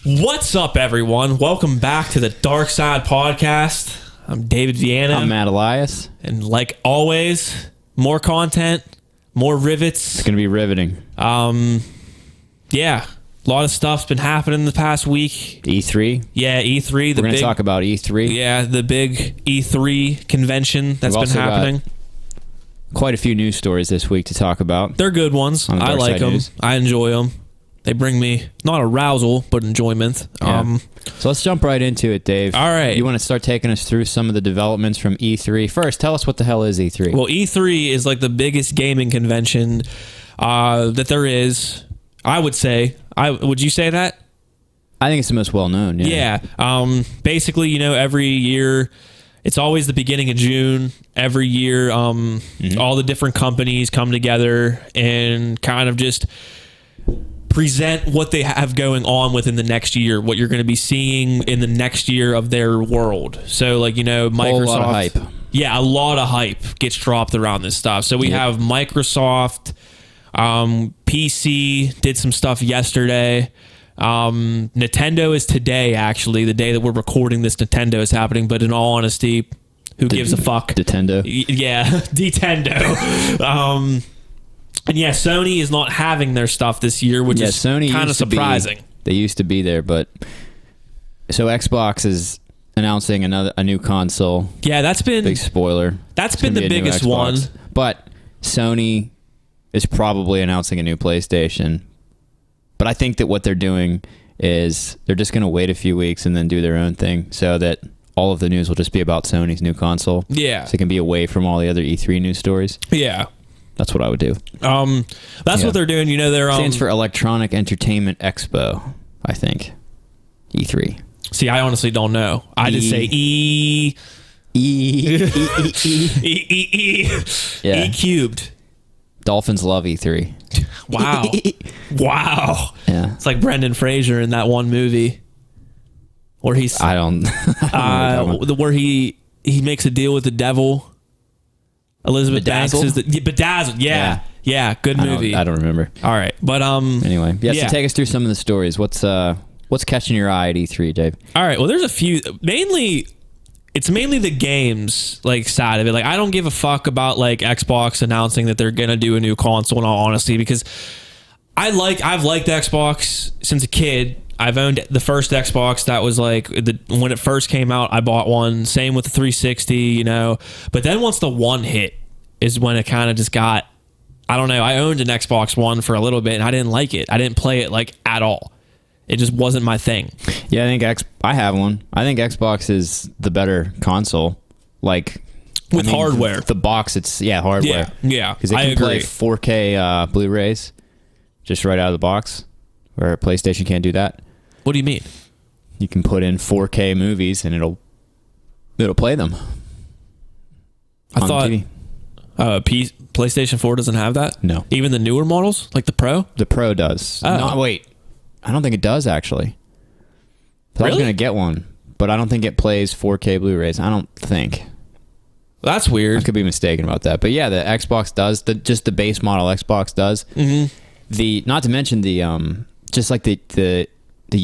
What's up, everyone? Welcome back to the Darc Side Podcast. I'm David Viana. I'm Matt Elias. And like always, more content, more rivets. It's going to be riveting. Yeah, a lot of stuff's been happening the past week. E3? Yeah, E3. We're going to talk about E3. Yeah, the big E3 convention that's been happening. Quite a few news stories this week to talk about. They're good ones. I like them. I enjoy them. They bring me not arousal, but enjoyment. Yeah. So let's jump right into it, Dave. All right. You want to start taking us through some of the developments from E3? First, tell us what the hell is E3. Well, E3 is like the biggest gaming convention that there is. I would say. Would you say that? I think it's the most well-known, yeah. Yeah. Basically, you know, every year, it's always the beginning of June. Every year, all the different companies come together and kind of just present what they have going on within the next year, what you're going to be seeing in the next year of their world. So, like, you know, Microsoft. A lot of hype. Yeah, a lot of hype gets dropped around this stuff. So we have Microsoft, PC did some stuff yesterday. Nintendo is today, actually. The day that we're recording this, Nintendo is happening. But in all honesty, who gives a fuck? Nintendo. Yeah, Nintendo. And yeah, Sony is not having their stuff this year, which is kind of surprising. They used to be there, but so Xbox is announcing a new console. Yeah, that's been big spoiler. That's been the biggest one. But Sony is probably announcing a new PlayStation. But I think that what they're doing is they're just going to wait a few weeks and then do their own thing, so that all of the news will just be about Sony's new console. Yeah, so it can be away from all the other E3 news stories. Yeah. That's what I would do. That's what they're doing. You know, they're stands for Electronic Entertainment Expo, I think. E3. See, I honestly don't know. I just say E cubed. Dolphins love E3. Wow. Wow. Yeah. It's like Brendan Fraser in that one movie where he's I don't where he makes a deal with the devil. Elizabeth Banks is Bedazzled. Yeah. Good movie. I don't remember. All right, but anyway, so take us through some of the stories. What's catching your eye at E3, Dave? All right, well, there's a few. It's mainly the games like side of it. Like, I don't give a fuck about like Xbox announcing that they're gonna do a new console. In all honesty, because I've liked Xbox since a kid. I've owned the first Xbox. That was like when it first came out, I bought one. Same with the 360, you know. But then once the One hit is when it kind of just got, I don't know. I owned an Xbox One for a little bit and I didn't like it. I didn't play it like at all. It just wasn't my thing. Yeah, I have one. I think Xbox is the better console. Like with hardware. The box, it's hardware. Yeah. Because it can play 4K Blu-rays just right out of the box, where PlayStation can't do that. What do you mean? You can put in 4K movies and it'll play them. I thought PlayStation 4 doesn't have that? No. Even the newer models, like the Pro? The Pro does. Oh. No, wait. I don't think it does, actually. Really? I was going to get one, but I don't think it plays 4K Blu-rays. I don't think. That's weird. I could be mistaken about that. But yeah, the Xbox does. Just the base model Xbox does. Mm-hmm. Not to mention the just like the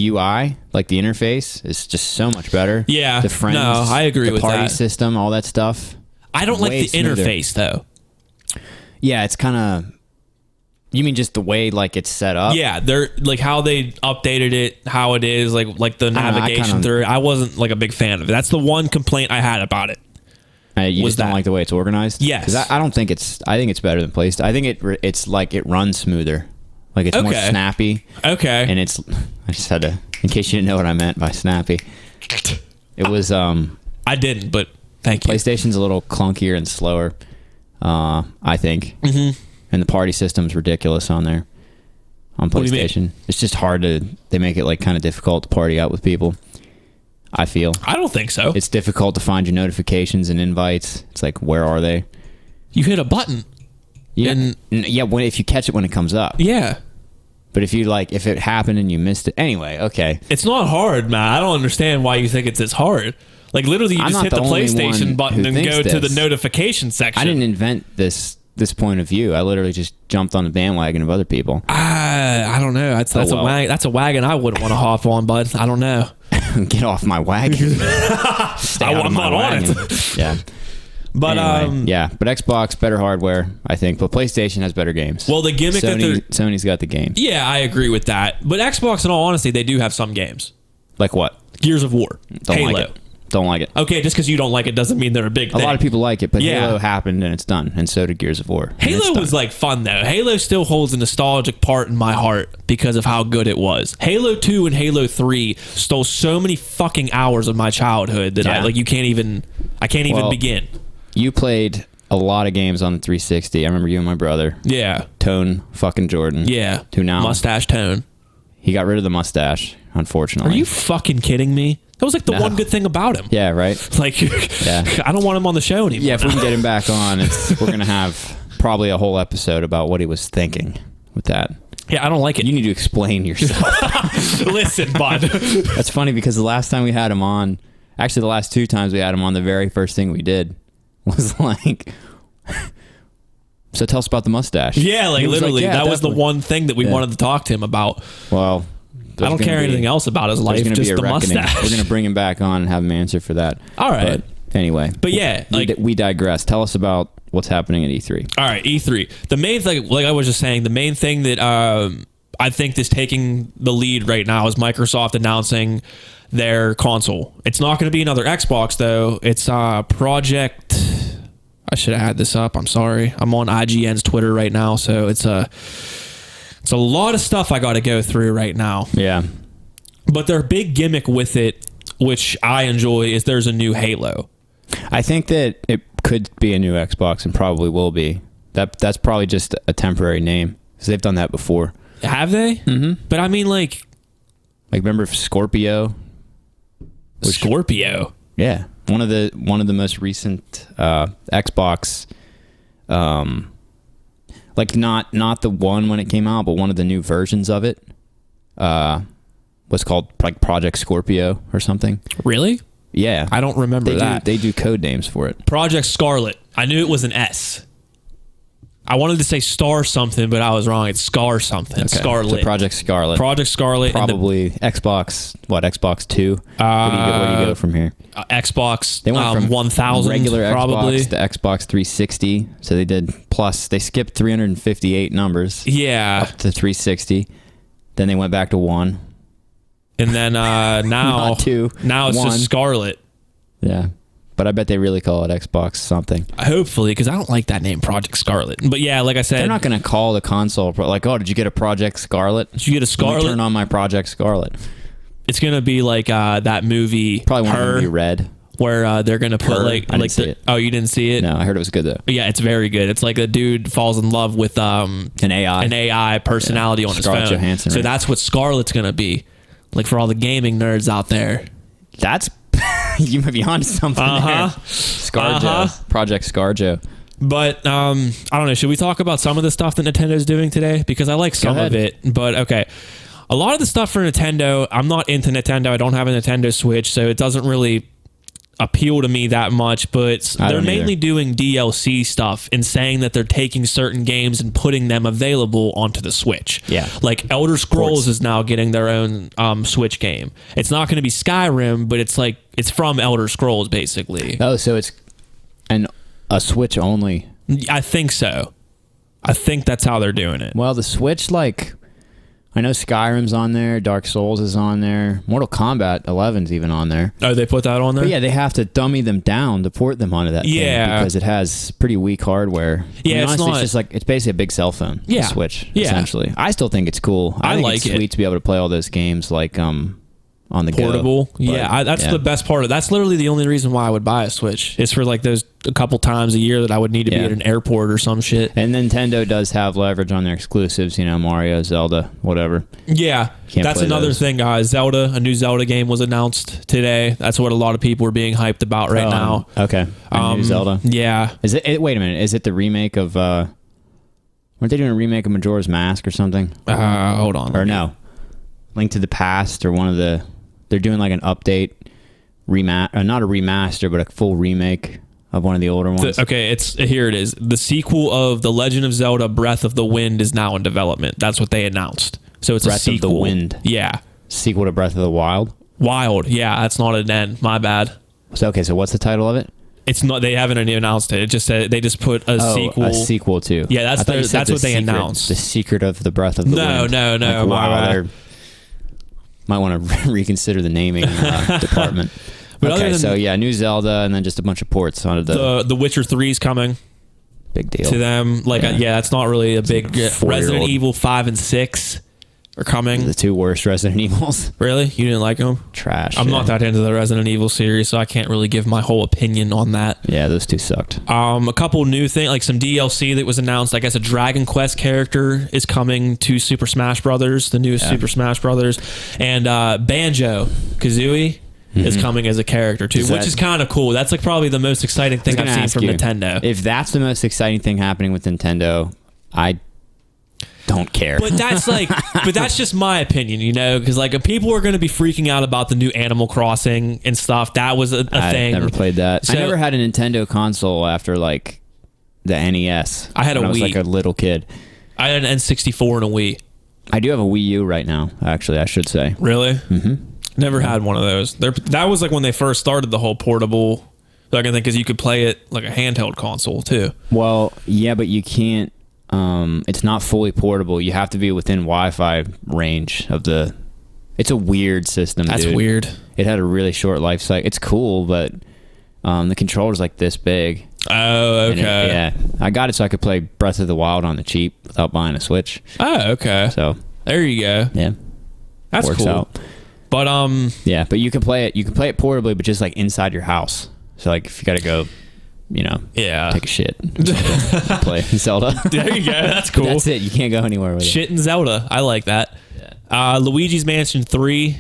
UI, like the interface, is just so much better. Yeah. The frames. No, I agree with that. The party system, all that stuff. I don't like the interface, though. Yeah, it's kind of... You mean just the way like it's set up? Yeah, they're like how they updated it, how it is, like the navigation through it. I wasn't like a big fan of it. That's the one complaint I had about it. You just don't like the way it's organized? Yes. Because I don't think it's... I think it's better than PlayStation. I think it's like it runs smoother. Like it's more snappy. Okay. And it's... I just had to... In case you didn't know what I meant by snappy. It was... I didn't, but thank you. PlayStation's a little clunkier and slower, I think. Mm-hmm. And the party system's ridiculous on there. On PlayStation. It's just hard to... They make it like kind of difficult to party out with people. I feel. I don't think so. It's difficult to find your notifications and invites. It's like, where are they? You hit a button. Yeah, if you catch it when it comes up. Yeah. But if it happened and you missed it... Anyway, okay. It's not hard, man. I don't understand why you think it's this hard. Like, literally, you just hit the PlayStation button and go to the notification section. I didn't invent this this point of view. I literally just jumped on the bandwagon of other people. I don't know. That's a wagon I wouldn't want to hop on, bud. I don't know. Get off my wagon. I'm not on it. Yeah. But anyway, yeah, but Xbox better hardware, I think. But PlayStation has better games. Well, the gimmick Sony's got the games. Yeah, I agree with that. But Xbox, in all honesty, they do have some games. Like what? Gears of War, Halo. Don't like it. Okay, just because you don't like it doesn't mean they're a big thing. A lot of people like it, but Halo happened and it's done, and so did Gears of War. Halo was like fun though. Halo still holds a nostalgic part in my heart because of how good it was. Halo 2 and Halo 3 stole so many fucking hours of my childhood that I can't even begin. You played a lot of games on the 360. I remember you and my brother. Yeah. Tone fucking Jordan. Yeah. Who now? Mustache Tone. He got rid of the mustache, unfortunately. Are you fucking kidding me? That was like the one good thing about him. Yeah, right? Like, I don't want him on the show anymore. Yeah, if we can get him back on, we're going to have probably a whole episode about what he was thinking with that. Yeah, I don't like it. You need to explain yourself. Listen, bud. That's funny because the last time we had him on, actually the last 2 times we had him on, the very first thing we did was like... So tell us about the mustache. Yeah, like literally, that was the one thing that we wanted to talk to him about. Well... I don't care anything else about his life, just the mustache. We're going to bring him back on and have him answer for that. All right. But anyway. But yeah. We digress. Tell us about what's happening at E3. All right, E3. The main thing, like I was just saying, the main thing that I think is taking the lead right now is Microsoft announcing their console. It's not going to be another Xbox, though. It's Project... I should have had this up. I'm sorry. I'm on IGN's Twitter right now, so it's a lot of stuff I got to go through right now. Yeah. But their big gimmick with it, which I enjoy, is there's a new Halo. I think that it could be a new Xbox and probably will be. That's probably just a temporary name because they've done that before. Have they? Mm-hmm. But I mean, like remember Scorpio? Scorpio? Yeah. One of the most recent Xbox like not the one when it came out, but one of the new versions of it was called like Project Scorpio or something. Really? Yeah. I don't remember that. They do code names for it. Project Scarlet. I knew it was an S. I wanted to say Star something, but I was wrong. It's Scar something. Okay. Scarlet. So Project Scarlet. Project Scarlet. Probably Xbox. What? Xbox 2. Where do you go from here? Xbox. They went from 1000 regular probably. Xbox to Xbox 360. So they did plus. They skipped 358 numbers. Yeah. Up to 360. Then they went back to 1. And then now Not 2. Now it's 1. just Scarlet. Yeah. But I bet they really call it Xbox something. Hopefully, because I don't like that name, Project Scarlet. But yeah, like I said... They're not going to call the console... Like, oh, did you get a Project Scarlet? Did you get a Scarlet? Let me turn on my Project Scarlet. It's going to be like that movie... Probably want to be Red. Where they're going to put I didn't see it. Oh, you didn't see it? No, I heard it was good, though. Yeah, it's very good. It's like a dude falls in love with an AI personality on his Scarlett phone. Johansson, so that's what Scarlet's going to be. Like for all the gaming nerds out there. That's... You might be onto something there. ScarJo. Project ScarJo. But I don't know. Should we talk about some of the stuff that Nintendo's doing today? Because I like some of it. But okay. A lot of the stuff for Nintendo, I'm not into Nintendo. I don't have a Nintendo Switch, so it doesn't really appeal to me that much. But they're mainly doing DLC stuff and saying that they're taking certain games and putting them available onto the Switch. Yeah. Like Elder Scrolls is now getting their own Switch game. It's not going to be Skyrim, but it's like it's from Elder Scrolls basically. Oh, so it's a Switch only. I think so. I think that's how they're doing it. Well, the Switch, like, I know Skyrim's on there, Dark Souls is on there, Mortal Kombat 11's even on there. Oh, they put that on there? But yeah, they have to dummy them down to port them onto that thing because it has pretty weak hardware. Yeah, I mean, honestly, it's just like, it's basically a big cell phone. Yeah. Switch, essentially. I still think it's cool. I think it's sweet to be able to play all those games like on the portable. Go. Yeah, that's the best part of it. That's literally the only reason why I would buy a Switch. It's for like those a couple times a year that I would need to be at an airport or some shit. And Nintendo does have leverage on their exclusives, you know, Mario, Zelda, whatever. Yeah, that's another thing, guys. A new Zelda game was announced today. That's what a lot of people are being hyped about right now. Okay, new Zelda. Yeah. Is it? Wait a minute. Is it the remake of? Weren't they doing a remake of Majora's Mask or something? Hold on. Or no, Link to the Past or one of the. They're doing like an update, not a remaster, but a full remake of one of the older ones. Okay, here it is. The sequel of The Legend of Zelda: Breath of the Wind is now in development. That's what they announced. So it's Breath a sequel. of the Wind. Yeah. Sequel to Breath of the Wild. Wild. Yeah, that's not an N. My bad. So okay, so what's the title of it? It's not. They haven't announced it. It just said they just put a sequel. A sequel to. Yeah, that's what they announced. The Secret of the Breath of the Wind. No. Like, wow, might want to reconsider the naming department. But okay, so yeah, new Zelda, and then just a bunch of ports onto the Witcher 3 is coming. Big deal To them. Like, yeah, that's not really a big... Resident Evil 5 and 6 are coming. The 2 worst Resident Evils. Really? You didn't like them? Trash. I'm not that into the Resident Evil series, so I can't really give my whole opinion on that. Yeah, those 2 sucked. A couple new things, like some DLC that was announced. I guess a Dragon Quest character is coming to Super Smash Brothers, the newest Super Smash Brothers. And Banjo-Kazooie is coming as a character too, which is kind of cool. That's like probably the most exciting thing I've seen from Nintendo. If that's the most exciting thing happening with Nintendo, I don't care. But that's but that's just my opinion, because like people are going to be freaking out about the new Animal Crossing and stuff. That was a thing. I never played that. So, I never had a Nintendo console after like the NES. I had a Wii. I was like a little kid. I had an N64 and a Wii. I do have a Wii U right now, actually, I should say. Really? Mm-hmm. Never had one of those. That was like when they first started the whole portable, like I think, because you could play it like a handheld console too. Well, yeah, but you can't. It's not fully portable. You have to be within Wi-Fi range of the. It's a weird system. That's dude. Weird. It had a really short life cycle. It's cool, but the controller's like this big. Oh, okay. Yeah, I got it so I could play Breath of the Wild on the cheap without buying a Switch. Oh, okay. So there you go. Yeah, that's works cool. Out. But yeah, but you can play it. You can play it portably, but just like inside your house. So like if you got to go, take a shit, play Zelda. There you go. That's cool. That's it. You can't go anywhere with shit and Zelda. I like that. Yeah. Luigi's Mansion 3,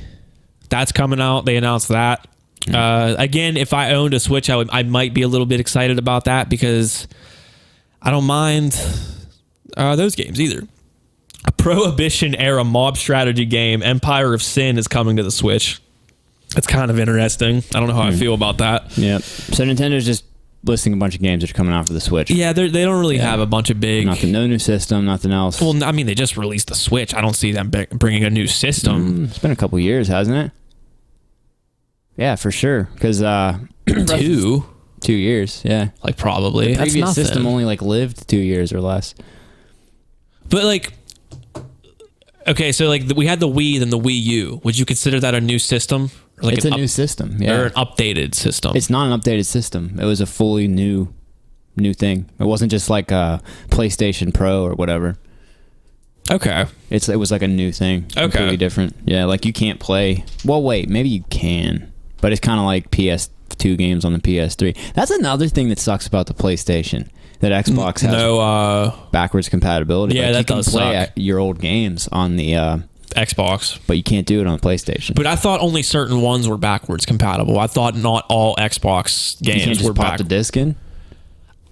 that's coming out. They announced that. Again, if I owned a Switch, I might be a little bit excited about that because I don't mind those games either. A Prohibition-era mob strategy game, Empire of Sin, is coming to the Switch. It's kind of interesting. I don't know how I feel about that. Yeah. So Nintendo's just listing a bunch of games that are coming out for the Switch. Yeah, they don't really have a bunch of big... No new system, nothing else. Well, I mean, they just released the Switch. I don't see them bringing a new system. It's been a couple years, hasn't it? Yeah, for sure. Because... 2 years, yeah. Like, probably. The previous system only, like, lived 2 years or less. But, like... Okay, so like we had the Wii, then the Wii U. Would you consider that a new system? Or like it's a new system, yeah. Or an updated system? It's not an updated system. It was a fully new thing. It wasn't just like a PlayStation Pro or whatever. Okay. It was like a new thing. Okay. Completely different. Yeah, like you can't play... Well, wait, maybe you can. But it's kind of like PS2 games on the PS3. That's another thing that sucks about the PlayStation. That Xbox has backwards compatibility. Yeah, like that does suck. You can play your old games on the Xbox, but you can't do it on the PlayStation. But I thought only certain ones were backwards compatible. I thought not all Xbox games you can't just were pop the disc in.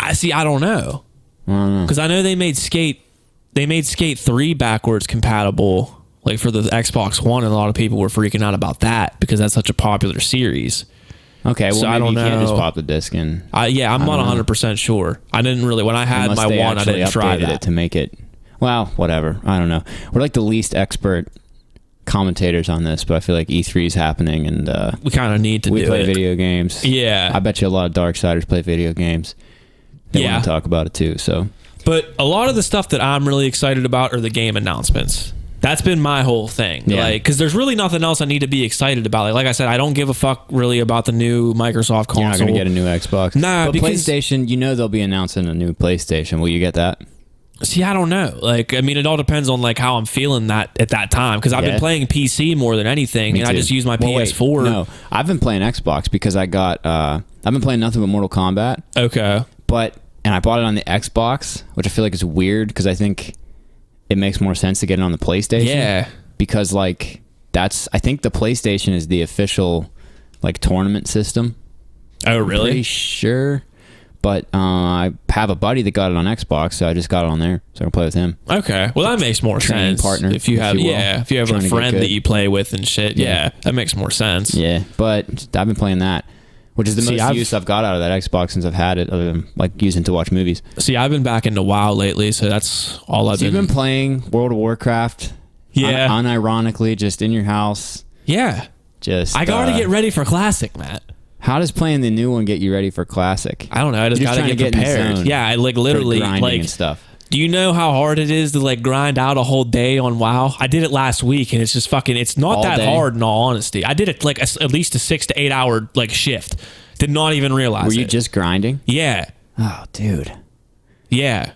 I don't know. Because I know they made Skate 3 backwards compatible, like for the Xbox One, and a lot of people were freaking out about that because that's such a popular series. Okay, well, so maybe I don't you know. can't just pop the disc in. Yeah, I'm not 100% sure. I didn't really... When I had my one, I didn't try that. It to make it... Well, whatever. I don't know. We're like the least expert commentators on this, but I feel like E3 is happening, and... we kind of need to do it. We play video games. Yeah. I bet you a lot of Darksiders play video games. They want to talk about it, too, so... But a lot of the stuff that I'm really excited about are the game announcements. That's been my whole thing. Yeah. Like, because there's really nothing else I need to be excited about. Like I said, I don't give a fuck really about the new Microsoft console. You're not going to get a new Xbox. Nah, but because PlayStation, they'll be announcing a new PlayStation. Will you get that? See, I don't know. Like, I mean, it all depends on like how I'm feeling that at that time. Because I've been playing PC more than anything, and I just use my PS4. No, I've been playing Xbox because I got. I've been playing nothing but Mortal Kombat. Okay. And I bought it on the Xbox, which I feel like is weird because I think it makes more sense to get it on the PlayStation. Yeah. Because like I think the PlayStation is the official like tournament system. Oh, really? I'm pretty sure. But I have a buddy that got it on Xbox, so I just got it on there, so I can play with him. Okay, well that makes more sense. Partner, if you have a friend that you play with and shit. Yeah, that makes more sense. Yeah, but I've been playing that. which is the most use I've got out of that Xbox since I've had it, other than like using to watch movies. See, I've been back into WoW lately, so that's all I've been. You've been playing World of Warcraft, unironically, just in your house. Yeah. I gotta get ready for Classic, Matt. How does playing the new one get you ready for Classic? I don't know. I just gotta get prepared. Yeah, I like literally like and stuff. Do you know how hard it is to like grind out a whole day on WoW? I did it last week, and it's just fucking. It's not all that hard, in all honesty. I did it like at least a 6 to 8 hour like shift. Did not even realize. Were you just grinding? Yeah. Oh, dude. Yeah.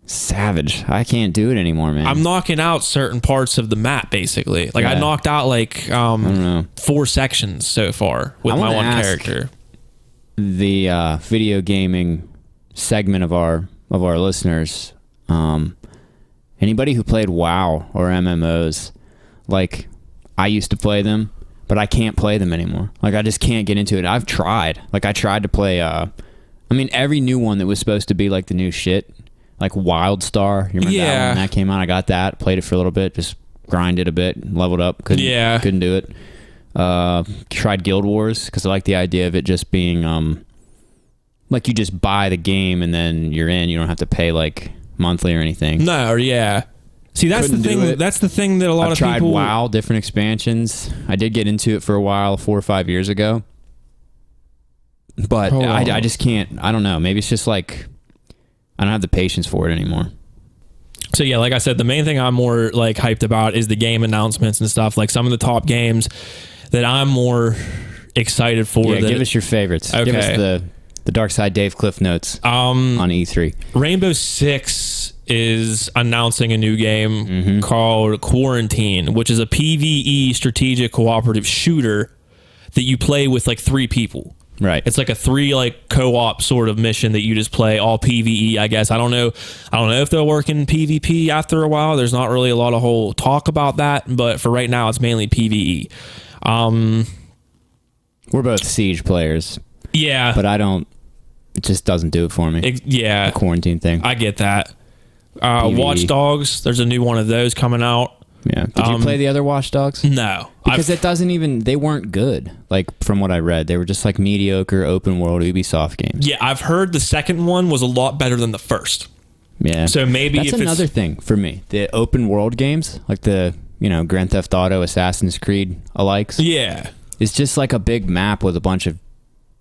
Savage. I can't do it anymore, man. I'm knocking out certain parts of the map, basically. Like I knocked out like 4 sections so far with my one character. The video gaming segment of our listeners, anybody who played WoW or MMOs, like I used to play them, but I can't play them anymore. Like I just can't get into it. I've tried. Like I tried to play. Every new one that was supposed to be like the new shit. Like WildStar, you remember that one? When that came out, I got that, played it for a little bit, just grinded a bit, leveled up, couldn't do it. Tried Guild Wars, because I like the idea of it just being, like you just buy the game and then you're in, you don't have to pay like monthly or anything. No, yeah. See, that's the thing. That's the thing that a lot of people... I've tried WoW, different expansions. I did get into it for a while, 4 or 5 years ago. But I just can't, I don't know, maybe it's just like... I don't have the patience for it anymore. So yeah, like I said, the main thing I'm more like hyped about is the game announcements and stuff. Like some of the top games that I'm more excited for. Yeah, give us your favorites. Okay. Give us the Darc Side Dave Cliff Notes on E3. Rainbow Six is announcing a new game called Quarantine, which is a PvE strategic cooperative shooter that you play with like 3 people. Right. It's like a 3 like co-op sort of mission that you just play all PvE, I guess. I don't know if they'll work in PvP after a while. There's not really a lot of whole talk about that, but for right now it's mainly PvE. We're both Siege players. Yeah. But it just doesn't do it for me. The quarantine thing. I get that. Watch Dogs, there's a new one of those coming out. Yeah. Did you play the other Watch Dogs? No. Because they weren't good. Like, from what I read, they were just like mediocre open world Ubisoft games. Yeah, I've heard the second one was a lot better than the first. Yeah. So maybe that's another thing for me. The open world games, like the, Grand Theft Auto, Assassin's Creed alikes. Yeah. It's just like a big map with a bunch of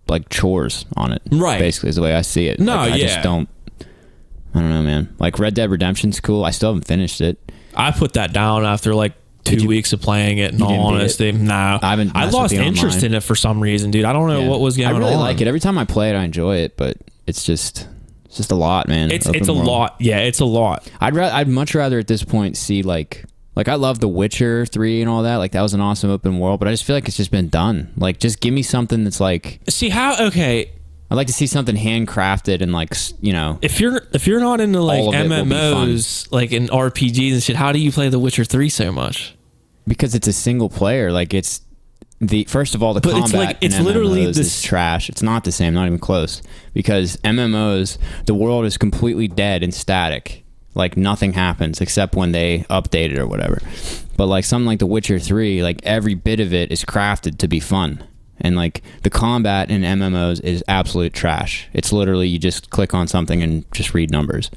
like chores on it. Right. Basically is the way I see it. No, I just don't know, man. Like Red Dead Redemption's cool. I still haven't finished it. I put that down after like 2 weeks of playing it. In all honesty, no. I lost interest in it for some reason, dude. I don't know what was going on. I really like it. Every time I play it, I enjoy it, but it's just a lot, man. It's a lot. Yeah, it's a lot. I'd much rather at this point see like I love The Witcher 3 and all that. Like that was an awesome open world, but I just feel like it's just been done. Like just give me something that's like. See how okay. I'd like to see something handcrafted and like, If you're not into like MMOs, like in RPGs and shit, how do you play The Witcher 3 so much? Because it's a single player. Like it's first of all, the combat it's literally is trash. It's not the same, not even close. Because MMOs, the world is completely dead and static. Like nothing happens except when they update it or whatever. But like something like The Witcher 3, like every bit of it is crafted to be fun. And like the combat in MMOs is absolute trash. It's literally you just click on something and just read numbers.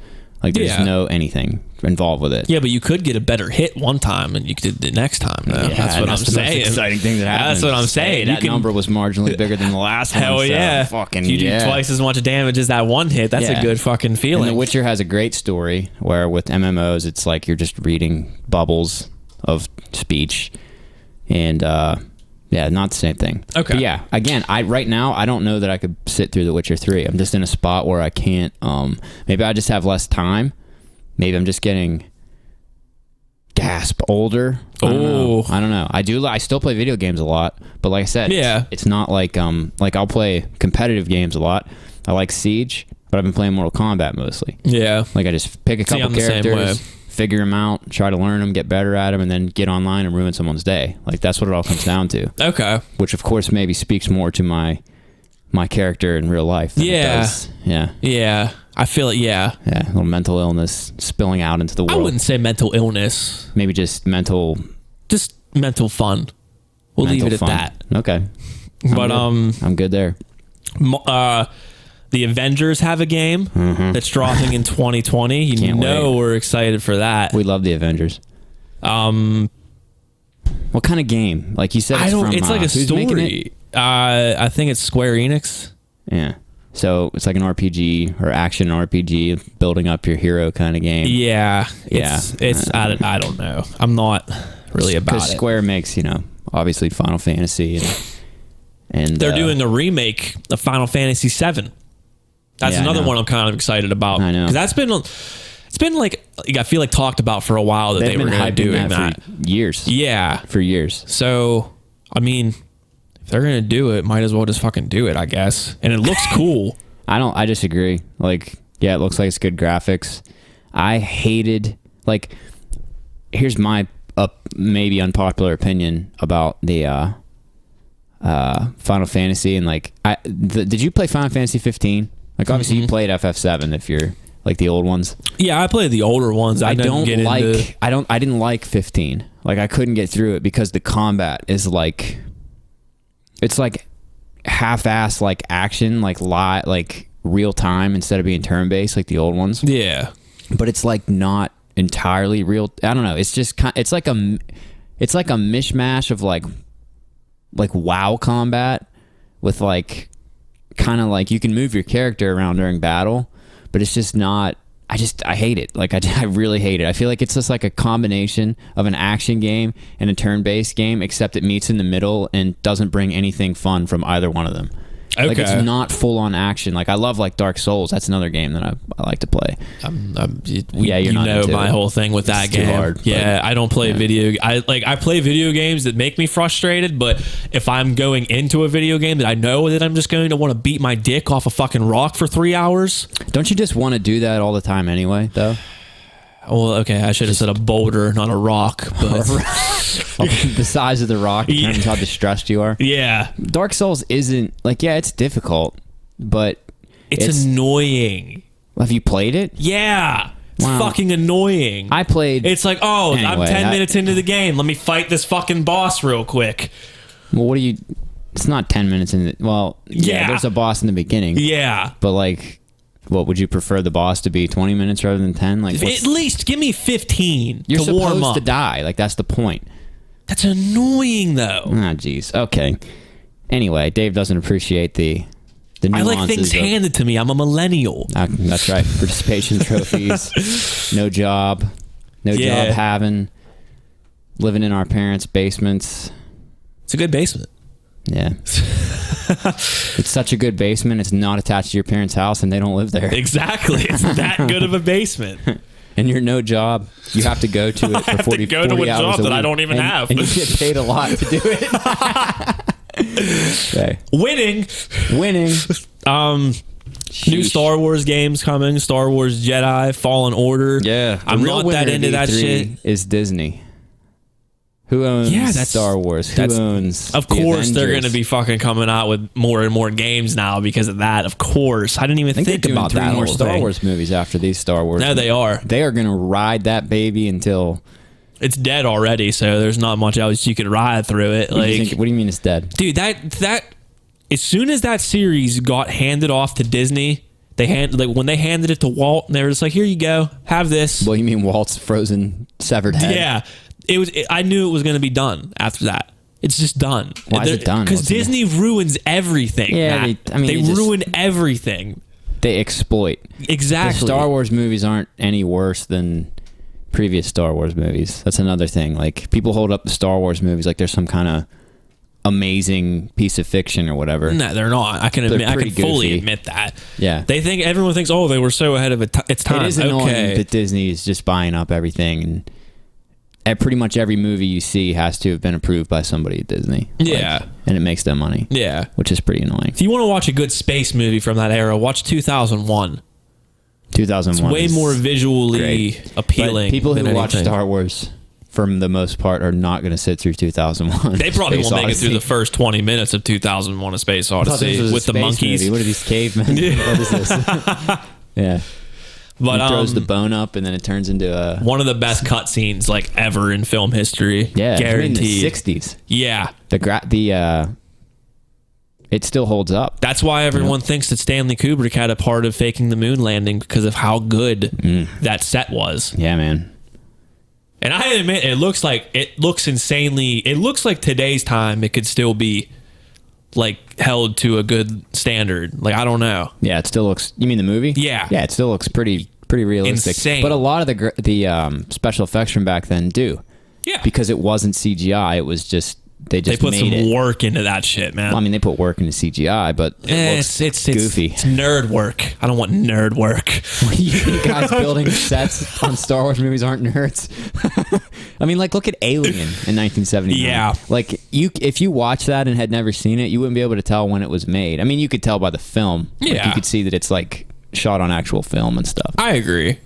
Like there's no anything involved with it. Yeah, but you could get a better hit one time and you could do it the next time. Though. Yeah, that's what I'm saying. Most exciting thing that happened. That's what I'm saying. That number was marginally bigger than the last one. Hell yeah! Fucking you do twice as much damage as that one hit. That's a good fucking feeling. And The Witcher has a great story where with MMOs it's like you're just reading bubbles of speech and yeah, not the same thing. Okay. But yeah, again, right now I don't know that I could sit through The Witcher 3. I'm just in a spot where I can't. Maybe I just have less time. Maybe I'm just getting older. I don't know. I still play video games a lot, but like I said, it's not like I'll play competitive games a lot. I like Siege, but I've been playing Mortal Kombat mostly. Yeah. Like I just pick a couple characters, figure them out, try to learn them, get better at them, and then get online and ruin someone's day. Like that's what it all comes down to. Okay. Which of course maybe speaks more to my character in real life than it does. Yeah. Yeah. I feel it, yeah. Yeah, a little mental illness spilling out into the world. I wouldn't say mental illness. Maybe just mental... Just mental fun. We'll leave it at that. Okay. But I'm good there. The Avengers have a game that's dropping in 2020. You Can't know wait. we're excited for that. We love the Avengers. What kind of game? Like you said, it's like a who's making story. I think it's Square Enix. Yeah. So it's like an RPG or action RPG, building up your hero kind of game. Yeah. It's I don't know. I'm not really about it. Because Square makes, obviously Final Fantasy and they're doing a remake of Final Fantasy VII. That's another one I'm kind of excited about. I know. Because it's been like I feel like talked about for a while that they were going to do that for years. Yeah. For years. So, I mean, if they're going to do it, might as well just fucking do it, I guess. And it looks cool. I disagree. Like, yeah, it looks like it's good graphics. I hated, like, here's my maybe unpopular opinion about the Final Fantasy. And, like, did you play Final Fantasy 15? Like, obviously you played FF7 if you're like the old ones. Yeah, I played the older ones. I didn't like 15. Like, I couldn't get through it because the combat is like, it's like half-ass like action, like real time instead of being turn-based like the old ones. Yeah, but it's like not entirely real. I don't know. It's just it's like a mishmash of like WoW combat with like kind of like you can move your character around during battle, but it's just not. I hate it. Like I really hate it. I feel like it's just like a combination of an action game and a turn-based game, except it meets in the middle and doesn't bring anything fun from either one of them. Okay. Like it's not full-on action. Like I love like Dark Souls. That's another game that I like to play. You know my whole thing with that game. Too hard, yeah, I don't play I play video games that make me frustrated, but if I'm going into a video game that I know that I'm just going to want to beat my dick off a fucking rock for 3 hours. Don't you just want to do that all the time anyway, though? Well, okay, I should have said a boulder, not a rock. But the size of the rock determines how distressed you are. Yeah. Dark Souls isn't, like, yeah, it's difficult, but it's annoying. Have you played it? Yeah. It's fucking annoying. I played... It's like, anyway, I'm 10 minutes into the game. Let me fight this fucking boss real quick. Well, what do you... It's not 10 minutes in the... Well, yeah, there's a boss in the beginning. Yeah. But, like... What, would you prefer the boss to be 20 minutes rather than 10? Like, at least give me 15 you're to warm up. You're supposed to die. Like, that's the point. That's annoying, though. Ah, jeez. Okay. Anyway, Dave doesn't appreciate the nuances. I like things handed to me. I'm a millennial. That's right. Participation trophies. No job. Job having. Living in our parents' basements. It's a good basement. Yeah. It's such a good basement. It's not attached to your parents' house and they don't live there. Exactly. It's that good of a basement. And you're no job. You have to go to it for 40 hours a week. I have to go to a job that I don't even have. And you get paid a lot to do it. Okay. Winning. New Star Wars games coming. Star Wars Jedi, Fallen Order. Yeah. I'm not that into that shit. Is Disney. Who owns Star Wars? Who owns Of course, they're going to be fucking coming out with more and more games now because of that. Of course. I didn't even think about that. 3 more Star Wars movies after these Star Wars. No, they are. They are going to ride that baby until... It's dead already, so there's not much else you could ride through it. What do you mean it's dead? Dude, that as soon as that series got handed off to Disney, when they handed it to Walt, they were just like, here you go, have this. Well, you mean Walt's frozen, severed head? Yeah. I knew it was going to be done after that. It's just done. Why is it done? Because Disney ruins everything. Yeah, they ruin everything. They exploit. Exactly. The Star Wars movies aren't any worse than previous Star Wars movies. That's another thing. Like, people hold up the Star Wars movies like there's some kind of amazing piece of fiction or whatever. No, they're not. I can fully admit that. Yeah. Everyone thinks, they were so ahead of its time. It is annoying that Disney is just buying up everything, and pretty much every movie you see has to have been approved by somebody at Disney. Yeah. And it makes them money. Yeah. Which is pretty annoying. If you want to watch a good space movie from that era, watch 2001. 2001. It's way more visually appealing. But people who watch Star Wars, for the most part, are not going to sit through 2001. They probably won't make it through the first 20 minutes of 2001: A Space Odyssey with the monkeys. Movie. What are these cavemen? What is this? Yeah. But he throws the bone up, and then it turns into one of the best cutscenes like ever in film history. Yeah, guaranteed. In the 60s. Yeah, it still holds up. That's why everyone thinks that Stanley Kubrick had a part of faking the moon landing, because of how good that set was. Yeah, man. And I admit, it looks insanely. It looks like today's time it could still be like held to a good standard. Like, I don't know. Yeah, it still looks. You mean the movie? Yeah. Yeah, it still looks pretty realistic. Insane. But a lot of the special effects from back then do. Yeah. Because it wasn't CGI. It was just they put made some work into that shit, man. Well, I mean, they put work into CGI, but it looks goofy. It's nerd work. I don't want nerd work. You guys building sets on Star Wars movies aren't nerds. I mean, like, look at Alien in 1979. Yeah. Like, if you watch that and had never seen it, you wouldn't be able to tell when it was made. I mean, you could tell by the film. Yeah. Like, you could see that it's like shot on actual film and stuff. I agree.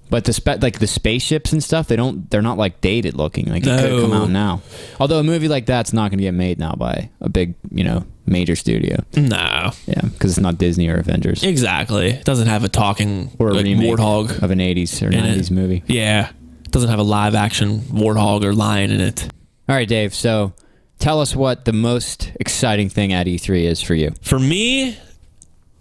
But the spaceships and stuff, they're not like dated looking. Like, it could come out now. Although a movie like that's not going to get made now by a big, major studio. No. Yeah, because it's not Disney or Avengers. Exactly. It doesn't have a talking Or a remake warthog of an 80s or 90s movie. Yeah. It doesn't have a live action warthog or lion in it. All right, Dave. So tell us what the most exciting thing at E3 is for you. For me,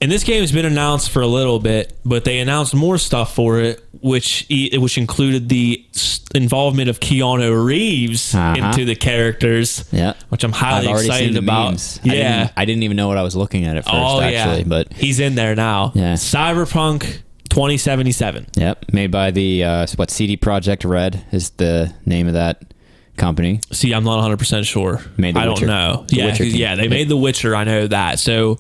and this game has been announced for a little bit, but they announced more stuff for it, which included the involvement of Keanu Reeves into the characters. Yeah, which I'm highly excited about. Memes. I didn't even know what I was looking at first. Actually, but he's in there now. Yeah, Cyberpunk 2077. Yep, made by the CD Projekt Red is the name of that company. See, I'm not 100% sure. I don't know. They made The Witcher. I know that. So.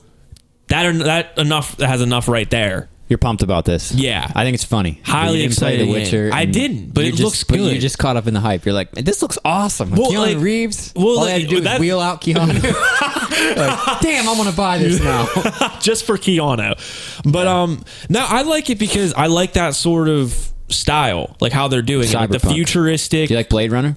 That has enough right there. You're pumped about this. Yeah. I think it's funny. Highly excited. The Witcher. I didn't, but it looks good. But you just caught up in the hype. You're like, this looks awesome. Well, Keanu Reeves. All I had to do is wheel out Keanu. Damn, I want to buy this now. Just for Keanu. But no, I like it because I like that sort of style, like how they're doing it, like the futuristic. Do you like Blade Runner?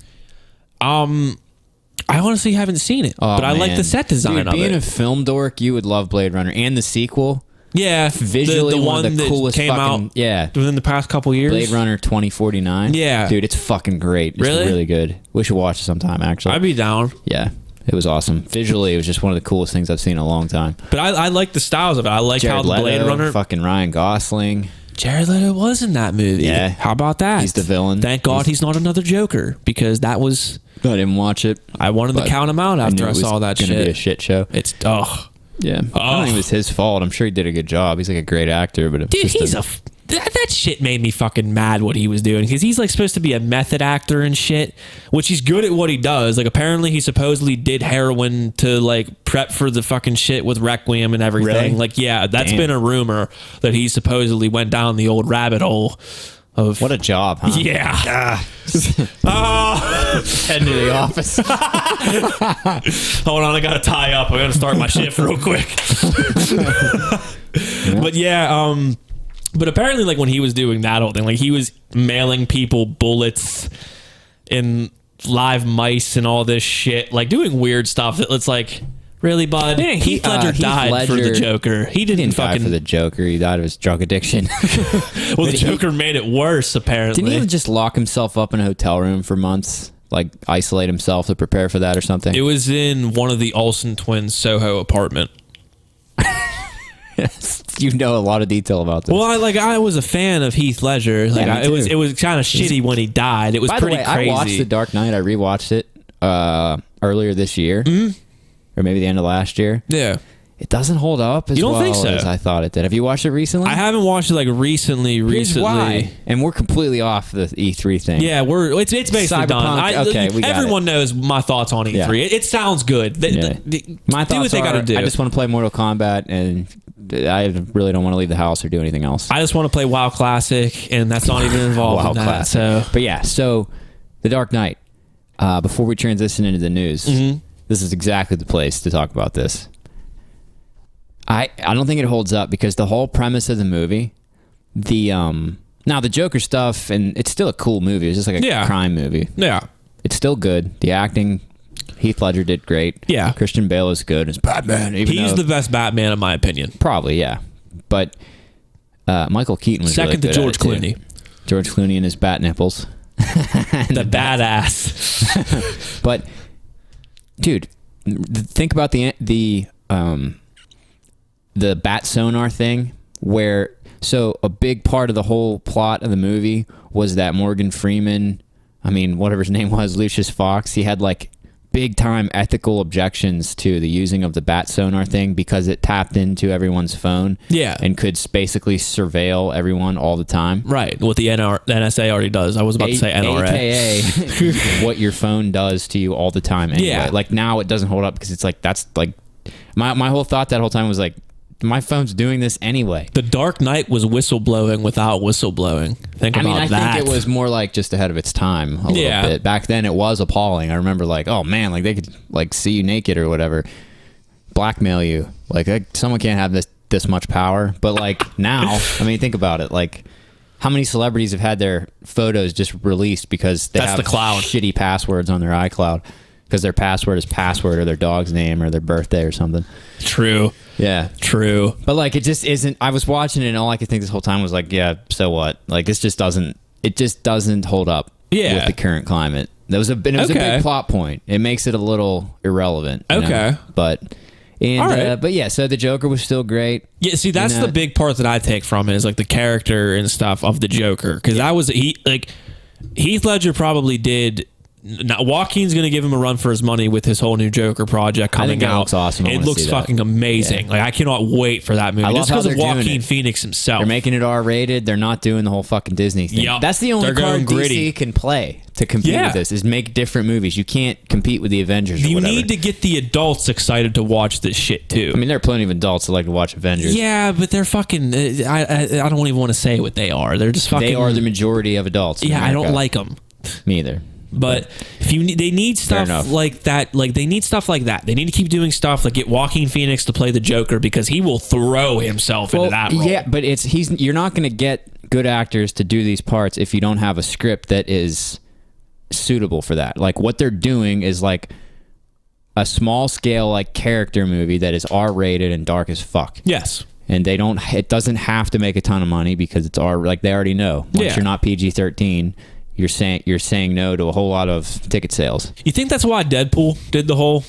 I honestly haven't seen it, but I like the set design of it. Being a film dork, you would love Blade Runner and the sequel. Yeah, visually the one of the coolest came out within the past couple years. Blade Runner 2049. Yeah, dude, it's fucking great. It's really good. We should watch it sometime. Actually, I'd be down. Yeah, it was awesome. Visually, it was just one of the coolest things I've seen in a long time. But I like the styles of it. I like Jared how the Leto, Blade Runner, fucking Ryan Gosling. Jared Leto was in that movie. Yeah, how about that? He's the villain. Thank God he's not another Joker, because that was. I didn't watch it. I wanted to count him out after I saw that shit. It's gonna be a shit show. It's yeah. I don't think it was his fault. I'm sure he did a good job. He's like a great actor, but that shit made me fucking mad what he was doing, because he's like supposed to be a method actor and shit, which he's good at what he does. Like, apparently he supposedly did heroin to like prep for the fucking shit with Requiem and everything. Really? Like, yeah, that's been a rumor that he supposedly went down the old rabbit hole. What a job, huh? Yeah. Head to the office. Hold on, I gotta tie up. I gotta start my shift real quick. But yeah, but apparently, like, when he was doing that whole thing, like, he was mailing people bullets and live mice and all this shit, like doing weird stuff that it's like, really, bud? Heath Ledger died for the Joker. He didn't fucking die for the Joker. He died of his drug addiction. Well, the Joker made it worse, apparently. Didn't he just lock himself up in a hotel room for months? Like, isolate himself to prepare for that or something? It was in one of the Olsen twins' Soho apartment. Yes, you know a lot of detail about this. Well, I was a fan of Heath Ledger. Like, it was kind of shitty when he died. It was pretty crazy. I watched The Dark Knight. I rewatched it earlier this year, or maybe the end of last year. Yeah, it doesn't hold up as well as I thought it did. Have you watched it recently? I haven't watched it like recently. Here's why. And we're completely off the E3 thing. Yeah, it's basically Cyberpunk, done. Okay, we got everyone knows my thoughts on E3. Yeah. It sounds good. My thoughts do what they gotta do. I just want to play Mortal Kombat, and I really don't want to leave the house or do anything else. I just want to play WoW Classic, and that's not even involved in that. Classic. But yeah, so The Dark Knight. Before we transition into the news, this is exactly the place to talk about this. I don't think it holds up, because the whole premise of the movie, now the Joker stuff, and it's still a cool movie. It's just like a crime movie. Yeah, it's still good. The acting, Heath Ledger did great. Yeah, Christian Bale is good as Batman. He's the best Batman in my opinion. Probably, yeah. But Michael Keaton was second really to George Clooney. George Clooney and his bat nipples. the badass. But dude, think about the the bat sonar thing, where so a big part of the whole plot of the movie was that Morgan Freeman, I mean, whatever his name was, Lucius Fox, he had like big time ethical objections to the using of the bat sonar thing because it tapped into everyone's phone. Yeah. And could basically surveil everyone all the time. Right. What the NSA already does. I was about to say NRA. AKA what your phone does to you all the time anyway. Yeah. Like now it doesn't hold up because it's like, that's like, my whole thought that whole time was like, my phone's doing this anyway. The Dark Knight was whistleblowing without whistleblowing. Think about I that. think it was more like just ahead of its time a little bit. Back then it was appalling. I remember like, oh man, like they could like see you naked or whatever, blackmail you. Like someone can't have this much power. But like now, I mean, think about it. Like how many celebrities have had their photos just released because they have shitty passwords on their iCloud because their password is password or their dog's name or their birthday or something. True. Yeah. True. But like it just isn't. I was watching it and all I could think this whole time was like, yeah, so what? Like this just doesn't. It just doesn't hold up with the current climate. It was a big plot point. It makes it a little irrelevant. You know? But yeah. So the Joker was still great. Yeah. See, that's the big part that I take from it is like the character and stuff of the Joker because that was Heath Ledger probably did. Now, Joaquin's going to give him a run for his money with his whole new Joker project coming out. It looks awesome. It looks fucking amazing. Yeah. Like I cannot wait for that movie. Just because of Joaquin Phoenix himself. They're making it R-rated. They're not doing the whole fucking Disney thing. Yep. That's the only card DC can play to compete with this is make different movies. You can't compete with the Avengers or whatever. You need to get the adults excited to watch this shit too. I mean, there are plenty of adults that like to watch Avengers. Yeah, but they're fucking. I don't even want to say what they are. They're just fucking. They are the majority of adults. Yeah, I don't like them. Me either. But if they need stuff like that, like they need stuff like that. They need to keep doing stuff like get Joaquin Phoenix to play the Joker because he will throw himself into that role. Yeah, but you're not going to get good actors to do these parts if you don't have a script that is suitable for that. Like what they're doing is like a small scale like character movie that is R-rated and dark as fuck. Yes. And it doesn't have to make a ton of money because it's like they already know. Once you're not PG-13, you're saying no to a whole lot of ticket sales. You think that's why Deadpool did the whole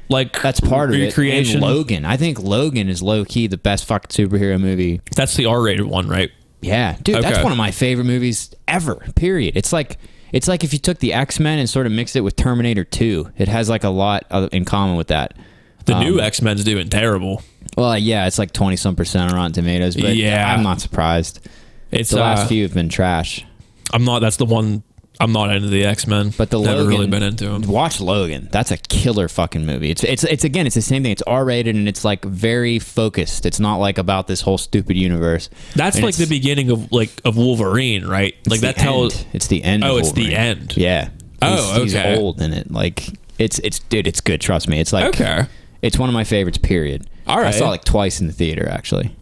that's part of recreation? And Logan. I think Logan is low key the best fucking superhero movie. That's the R-rated one, right? Yeah, dude, that's one of my favorite movies ever. Period. It's like if you took the X-Men and sort of mixed it with Terminator 2. It has like a lot in common with that. The new X-Men's doing terrible. Well, yeah, it's like 20-some% on Rotten Tomatoes, but I'm not surprised. The last few have been trash. That's the one I'm not into the X-Men. But the never Logan, really been into them. Watch Logan. That's a killer fucking movie. It's again, it's the same thing. It's R-rated and it's like very focused. It's not like about this whole stupid universe. That's like the beginning of Wolverine, right? Like that tells it's the end. Oh, it's the end. Yeah. He's okay. old in it. Like it's dude, it's good. Trust me. It's like it's one of my favorites. Period. All right. I saw it like twice in the theater actually.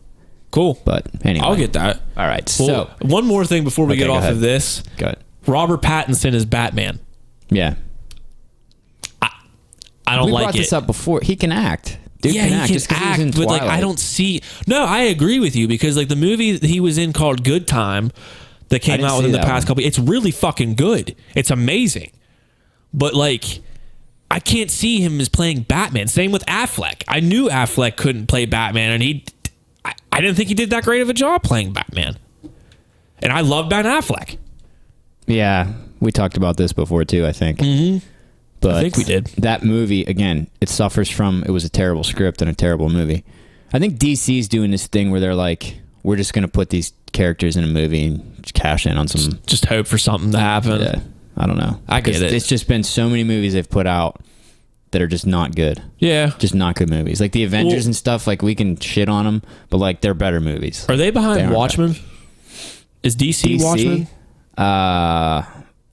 Cool. But anyway, I'll get that. All right. Well, so one more thing before we get off of this. Go ahead. Robert Pattinson is Batman. Yeah. I don't like it. We brought this up before. He can act. Dude yeah, can act. He can act, but like I don't see. No, I agree with you because like the movie that he was in called Good Time that came out within the past couple. It's really fucking good. It's amazing. But like I can't see him as playing Batman. Same with Affleck. I knew Affleck couldn't play Batman, and I didn't think he did that great of a job playing Batman. And I love Ben Affleck. Yeah, we talked about this before too, I think. Mm-hmm. But I think we did. That movie, again, it suffers from, it was a terrible script and a terrible movie. I think DC's doing this thing where they're like, we're just going to put these characters in a movie and just cash in on some... Just hope for something to happen. Yeah, I don't know. I get it. It's just been so many movies they've put out that are just not good. Yeah. Just not good movies. Like the Avengers and stuff, like we can shit on them, but like they're better movies. Are they behind Watchmen? Is DC Watchmen? I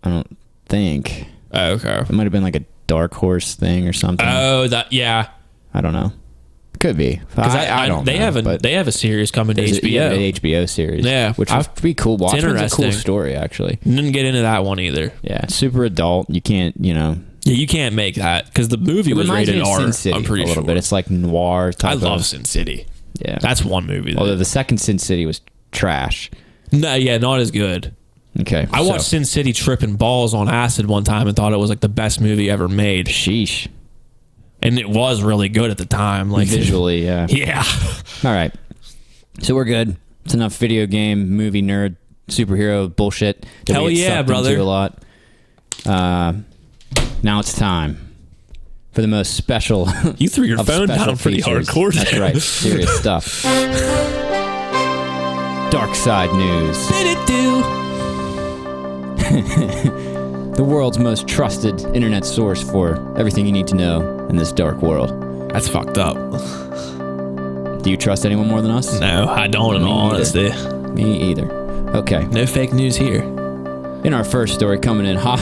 don't think. Oh, okay. It might have been like a Dark Horse thing or something. Oh, yeah. I don't know. Could be. I don't know. They have a series coming to HBO. An HBO series. Yeah. Which would be cool. Watchmen's a cool story, actually. Didn't get into that one either. Yeah. Super adult. You can't, Yeah, you can't make that because the movie was rated R. Sin City, I'm pretty sure. A little bit. It's like noir type. I love Sin City. Yeah. That's one movie. Although the second Sin City was trash. No, yeah, not as good. Okay. I watched Sin City tripping balls on acid one time and thought it was like the best movie ever made. Sheesh. And it was really good at the time. Like Visually, yeah. Yeah. All right. So we're good. It's enough video game, movie, nerd, superhero bullshit. that Hell we get yeah, sucked brother. into a lot. Now it's time for the most special. You threw your of phone special down pretty features. hardcore That's there. right. Serious stuff. Darc Side News. The world's most trusted internet source for everything you need to know in this dark world. That's fucked up. Do you trust anyone more than us? No, I don't in all honesty. Me either. Okay. No fake news here. In our first story, coming in hot,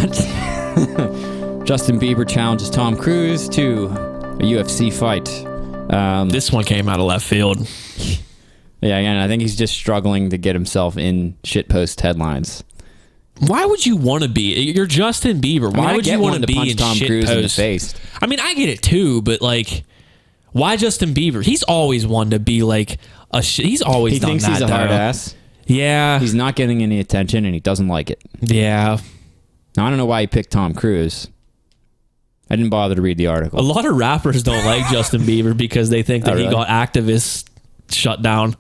Justin Bieber challenges Tom Cruise to a UFC fight. This one came out of left field. Yeah, again, I think he's just struggling to get himself in shitpost headlines. Why would you want to be? You're Justin Bieber. Why would you want to be punch in Tom shit Cruise in the post? face? I mean, I get it too, but like, why Justin Bieber? He's always wanted to be like a. He's always He done thinks that. he's a though. hard ass. Yeah, He's not getting any attention, and he doesn't like it. yeah. Now, I don't know why he picked Tom Cruise. I didn't bother to read the article. A lot of rappers don't like Justin Bieber because they think that really? he got activists shut down.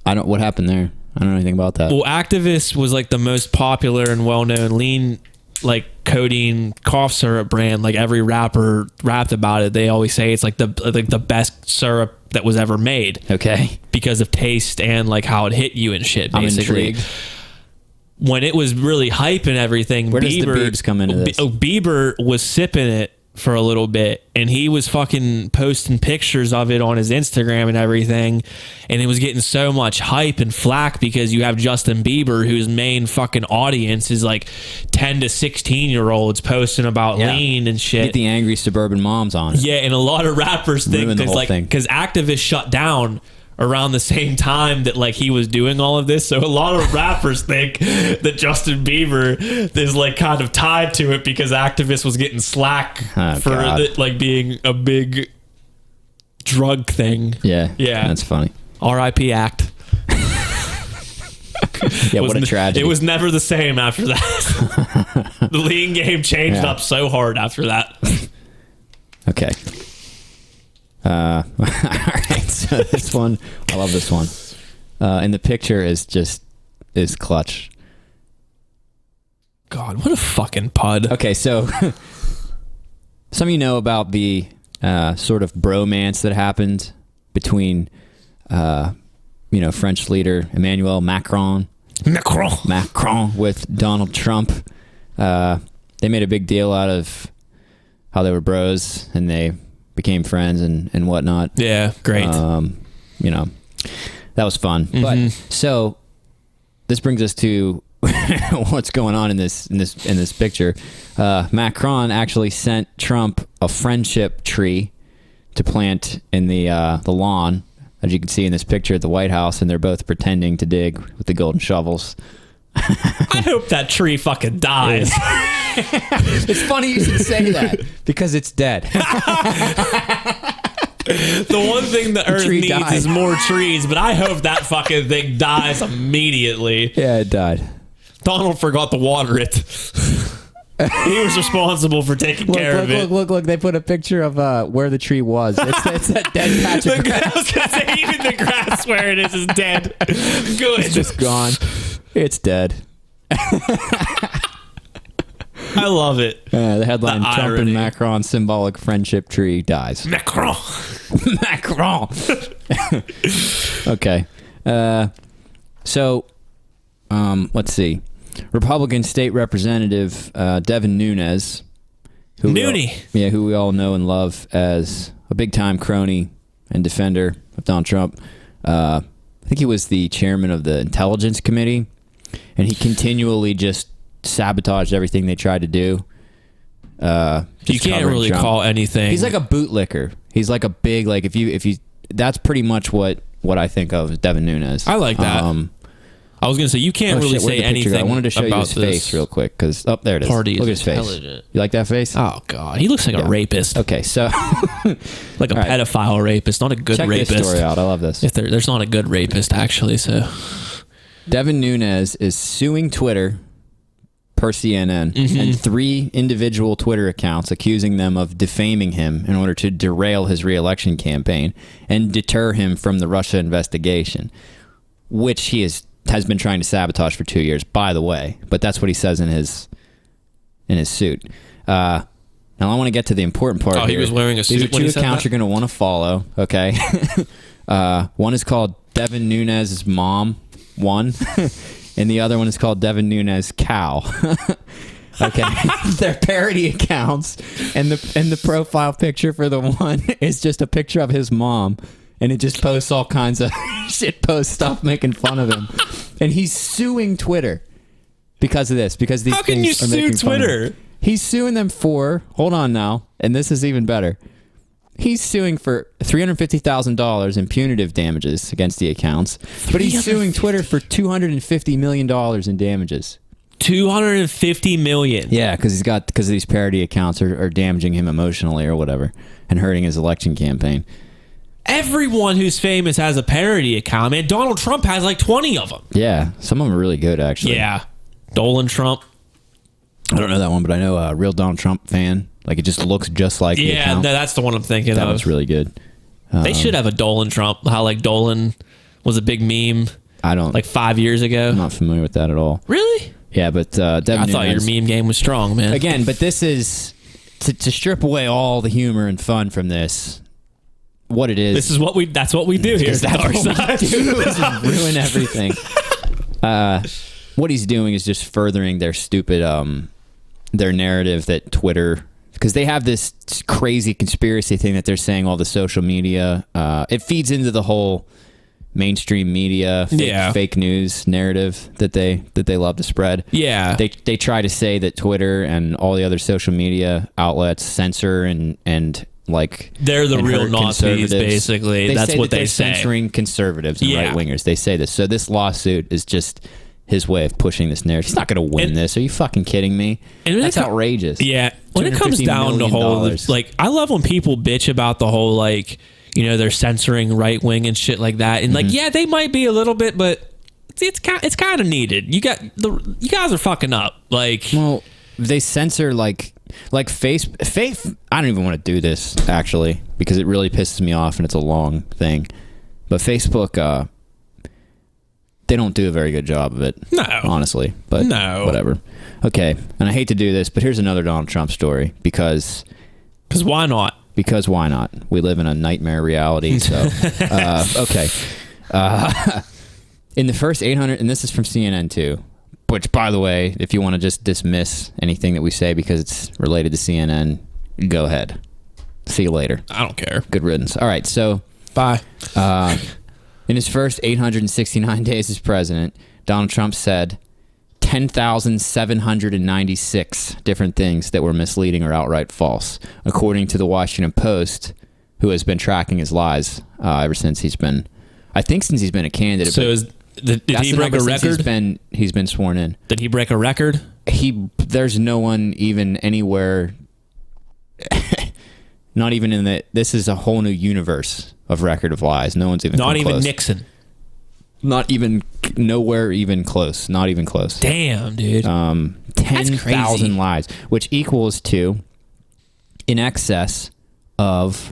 What happened there? I don't know anything about that. Well, Activist was like the most popular and well-known lean, like codeine cough syrup brand. Like every rapper rapped about it. They always say it's like the best syrup that was ever made Okay. because of taste and like how it hit you and shit. I'm Basically, intrigued. when it was really hype and everything, Where does the Biebs come into this? Bieber was sipping it for a little bit, and he was fucking posting pictures of it on his Instagram and everything, and it was getting so much hype and flack because you have Justin Bieber, whose main fucking audience is like 10 to 16-year-olds posting about lean and shit. Get the angry suburban moms on it. Yeah, and a lot of rappers think Ruin the whole thing. because activists shut down around the same time that like he was doing all of this, so a lot of rappers think that Justin Bieber is like kind of tied to it because activists was getting slack for like being a big drug thing. Yeah. Yeah. That's funny. R.I.P. Act. Yeah, what a tragedy. It was never the same after that. The lean game changed up so hard after that. Okay. All right. So this one, I love this one. And the picture is clutch. God, what a fucking pud. Okay, so some of you know about the sort of bromance that happened between, French leader Emmanuel Macron with Donald Trump. They made a big deal out of how they were bros and they became friends and whatnot. Yeah, great. That was fun. Mm-hmm. But so this brings us to what's going on in this picture. Macron actually sent Trump a friendship tree to plant in the lawn, as you can see in this picture at the White House, and they're both pretending to dig with the golden shovels. I hope that tree fucking dies. It's funny you should say that because it's dead. The one thing the earth tree needs died. is more trees, but I hope that fucking thing dies immediately. Yeah, it died. Donald forgot to water it. He was responsible for taking care of it. Look. They put a picture of where the tree was. It's that dead patch of grass. I was going to say, even the grass where it is dead. Good. It's just gone. It's dead. I love it. The headline, The Trump irony. and Macron symbolic friendship tree dies. Macron. Macron. Okay. Let's see. Republican State Representative Devin Nunes, who we all know and love as a big-time crony and defender of Donald Trump. I think he was the chairman of the Intelligence Committee, and he continually just sabotaged everything they tried to do. You can't really Trump. call anything. He's like a bootlicker. He's like a big, like, if you that's pretty much what I think of as Devin Nunes. I like that. I was going to say, you can't really say anything. I wanted to show you about his face real quick because there it is. Party Look at is his face. intelligent. You like that face? Oh God, he looks like a rapist. Okay, so Like a All right. pedophile rapist, not a good check rapist. this story out. I love this. If there's not a good rapist, actually. So Devin Nunes is suing Twitter per CNN, and 3 individual Twitter accounts accusing them of defaming him in order to derail his re-election campaign and deter him from the Russia investigation, which he has been trying to sabotage for 2 years, by the way. But that's what he says in his suit. Now I want to get to the important part. He was wearing a suit. These are 2 accounts you're going to want to follow. Okay, one is called Devin Nunes' mom. One. And the other one is called Devin Nunes Cow. Okay, they're parody accounts, and the profile picture for the one is just a picture of his mom, and it just posts all kinds of shit post stuff making fun of him, and he's suing Twitter because of this. Because these how can you sue Twitter? He's suing them for, hold on now, and this is even better. He's suing for $350,000 in punitive damages against the accounts, but he's suing Twitter for $250 million in damages. $250 million. Yeah, because these parody accounts are damaging him emotionally or whatever, and hurting his election campaign. Everyone who's famous has a parody account, man. Donald Trump has like 20 of them. Yeah, some of them are really good, actually. Yeah, Dolan Trump. I don't know that one, but I know a real Donald Trump fan. Like, it just looks just like the account. No, that's the one I'm thinking That of. was really good. They should have a Dolan Trump. How like Dolan was a big meme. I don't like 5 years ago. I'm not familiar with that at all. Really? Yeah, but Devin I thought Nunes, your meme game was strong, man. again, but this is to strip away all the humor and fun from this. What it is. That's what we do here. That's Darc what Side. we do is ruin everything. What he's doing is just furthering their stupid their narrative that Twitter, because they have this crazy conspiracy thing that they're saying all the social media, it feeds into the whole mainstream media fake news narrative that they love to spread. Yeah. They try to say that Twitter and all the other social media outlets censor and like they're the real Nazis, basically. That's what they say. Censoring conservatives and right wingers. They say this. So this lawsuit is just his way of pushing this narrative. He's not going to win this. Are you fucking kidding me? And that's outrageous. Yeah. When it comes down to whole, like, I love when people bitch about the whole, like, you know, they're censoring right wing and shit like that. And like, yeah, they might be a little bit, but it's kind of needed. You guys are fucking up. Like, well, they censor like Facebook. I don't even want to do this actually because it really pisses me off and it's a long thing. But Facebook, they don't do a very good job of it. No, honestly. But no, whatever. Okay, and I hate to do this, but here's another Donald Trump story because why not? Because why not? We live in a nightmare reality. So okay. In the first 800, and this is from CNN too. Which, by the way, if you want to just dismiss anything that we say because it's related to CNN, go ahead. See you later. I don't care. Good riddance. All right, so bye. In his first 869 days as president, Donald Trump said 10,796 different things that were misleading or outright false, according to the Washington Post, who has been tracking his lies ever since he's been a candidate. So did he break a record? He's been sworn in. Did he break a record? There's no one even anywhere, not even in the, this is a whole new universe of record of lies. No one's even Not even close. Nixon. Not even, nowhere even close. Not even close. Damn, dude. 10,000 lies, which equals to in excess of,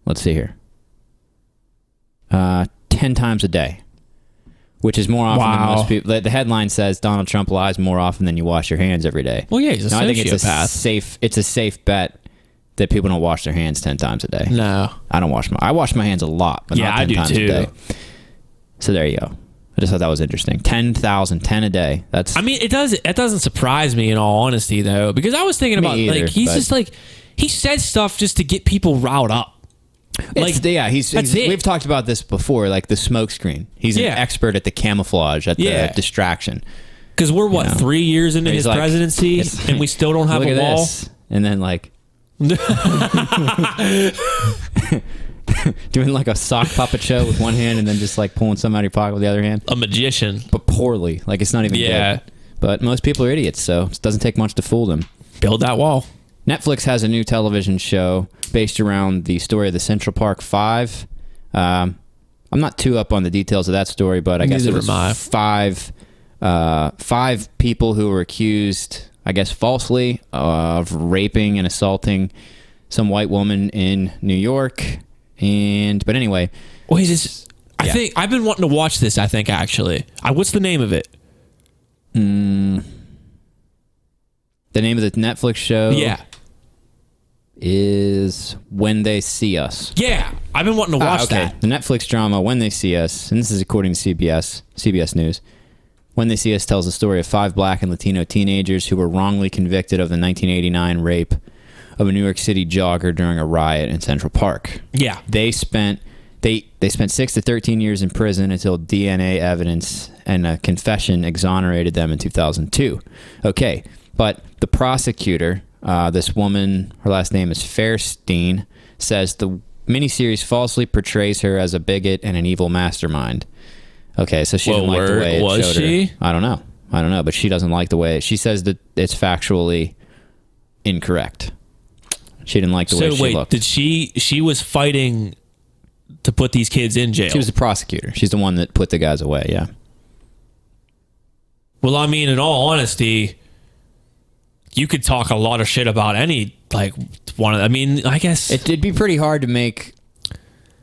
let's see here, 10 times a day. Which is more often than most people. The headline says Donald Trump lies more often than you wash your hands every day. Well, yeah, he's a sociopath. I think it's a safe bet that people don't wash their hands 10 times a day. No. I wash my hands a lot, but not 10 times a day. So there you go. I just thought that was interesting. 10,000, 10 a day. That's. I mean, it doesn't surprise me in all honesty though, because I was thinking about either, like he says stuff just to get people riled up. We've talked about this before, like the smoke screen. He's an expert at the camouflage, at the distraction. Because we're 3 years into his presidency, and we still don't have a wall. This. And then like doing like a sock puppet show with one hand, and then just like pulling something out of your pocket with the other hand. A magician, but poorly. Like it's not even good. But most people are idiots, so it doesn't take much to fool them. Build that wall. Netflix has a new television show based around the story of the Central Park Five. I'm not too up on the details of that story, but I guess it was 5 5 people who were accused, I guess falsely, of raping and assaulting some white woman in New York. But anyway. Wait, I think I've been wanting to watch this, I think, actually. What's the name of it? The name of the Netflix show is When They See Us. Yeah, I've been wanting to watch that. The Netflix drama When They See Us, and this is according to CBS News. When They See Us tells the story of 5 black and Latino teenagers who were wrongly convicted of the 1989 rape of a New York City jogger during a riot in Central Park. Yeah. They spent 6 to 13 years in prison until DNA evidence and a confession exonerated them in 2002. Okay, but the prosecutor, this woman, her last name is Fairstein, says the miniseries falsely portrays her as a bigot and an evil mastermind. Okay, so she didn't like the way it showed her. I don't know, but she doesn't like the way she says that it's factually incorrect. She didn't like the way she looked. Did she was fighting to put these kids in jail? She was the prosecutor. She's the one that put the guys away, yeah. Well, I mean, in all honesty, you could talk a lot of shit about any, like, one of them. I mean, I guess it'd be pretty hard to make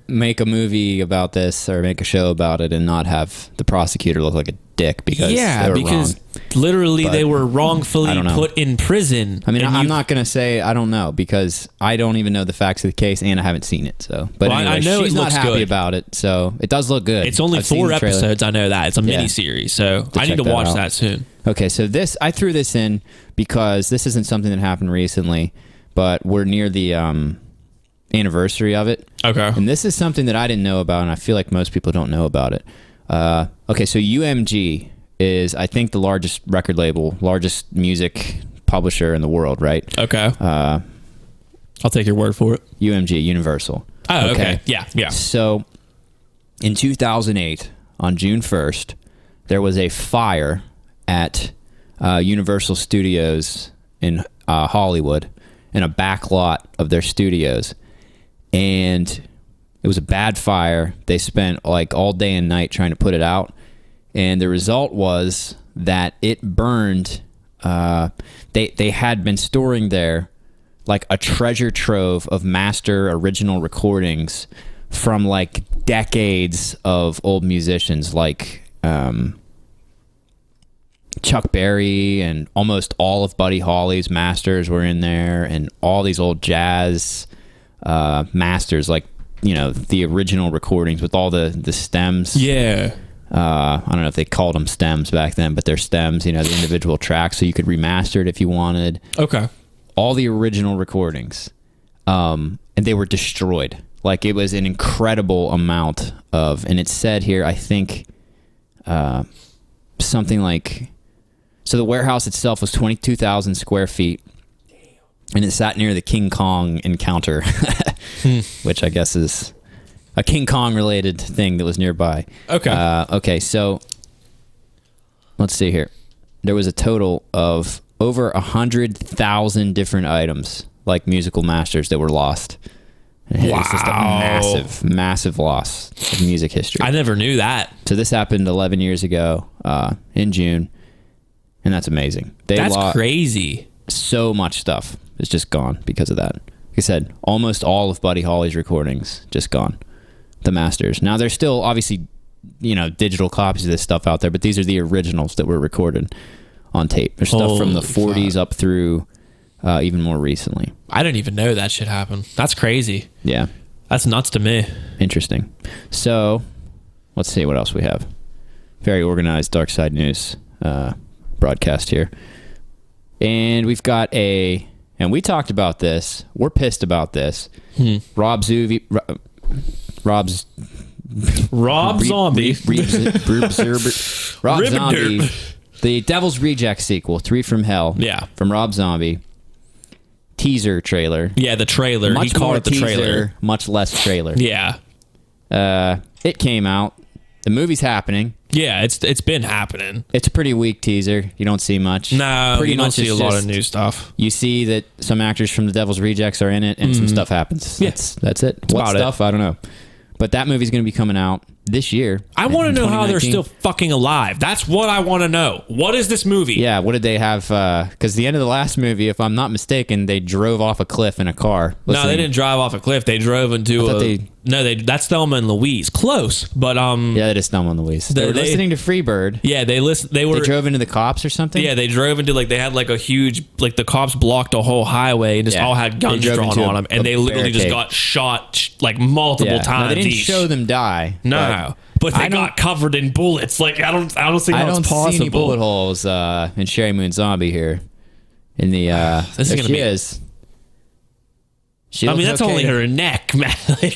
a movie about this or make a show about it and not have the prosecutor look like a dick because they were wrong. Literally they were wrongfully put in prison. I mean, I'm not going to say I don't know because I don't even know the facts of the case and I haven't seen it. So, but anyway, I know she's not happy about it. So it does look good. It's only 4 episodes. I know that it's a mini series, so I need to watch that soon. Okay, so I threw this in because this isn't something that happened recently, but we're near the anniversary of it. Okay, and this is something that I didn't know about, and I feel like most people don't know about it. Okay, so UMG is, I think, the largest record label, largest music publisher in the world, right? Okay. I'll take your word for it. UMG, Universal. Oh, okay. Yeah. So, in 2008, on June 1st, there was a fire at Universal Studios in Hollywood, in a back lot of their studios. And it was a bad fire. They spent like all day and night trying to put it out. And the result was that it burned. They had been storing there like a treasure trove of master original recordings from like decades of old musicians like Chuck Berry, and almost all of Buddy Holly's masters were in there, and all these old jazz masters, like, you know, the original recordings with all the stems. Yeah. I don't know if they called them stems back then, but they're stems, you know, the individual tracks, so you could remaster it if you wanted. Okay. All the original recordings. And they were destroyed. Like, it was an incredible amount of, and it said here, I think, something like, so the warehouse itself was 22,000 square feet. And it sat near the King Kong encounter, which I guess is a King Kong related thing that was nearby. Okay. Okay, so let's see here. There was a total of over 100,000 different items, like musical masters, that were lost. Wow. It was just a massive loss of music history. I never knew that. So this happened 11 years ago in June, and that's amazing. That's crazy. So much stuff is just gone because of that. Like I said, almost all of Buddy Holly's recordings just gone. The masters. Now, there's still obviously, you know, digital copies of this stuff out there, but these are the originals that were recorded on tape. There's stuff from the 40s up through even more recently. I didn't even know that shit happened. That's crazy. Yeah. That's nuts to me. Interesting. So, let's see what else we have. Very organized Darc Side News broadcast here. And we've got and we talked about this. We're pissed about this. Rob Zombie. Rob Zombie. The Devil's Reject sequel, 3 from Hell. Yeah. From Rob Zombie. Teaser trailer. Yeah, the trailer. Much he called more it the teaser, trailer. Much less trailer. Yeah. It came out. The movie's happening. Yeah, it's been happening. It's a pretty weak teaser. You don't see much. No, you don't see a lot of new stuff. You see that some actors from the Devil's Rejects are in it, and some stuff happens. Yeah. That's it. What stuff? I don't know. But that movie's going to be coming out. this year. I want to know how they're still fucking alive. That's what I want to know. What is this movie? Yeah, what did they have? Because the end of the last movie, if I'm not mistaken, they drove off a cliff in a car. No, they didn't drive off a cliff. They drove into that's Thelma and Louise. Close, but yeah, that is Thelma and Louise. They were listening to Freebird. Yeah, they drove into the cops or something. Yeah, they drove into they had a huge the cops blocked a whole highway and just all had guns drawn on them, and they literally just got shot multiple times. No, they didn't each. show them die. No, but they got covered in bullets. I don't see how it's possible. See any bullet holes in Sherry Moon Zombie here. In the this is gonna be. That's only her neck, man. They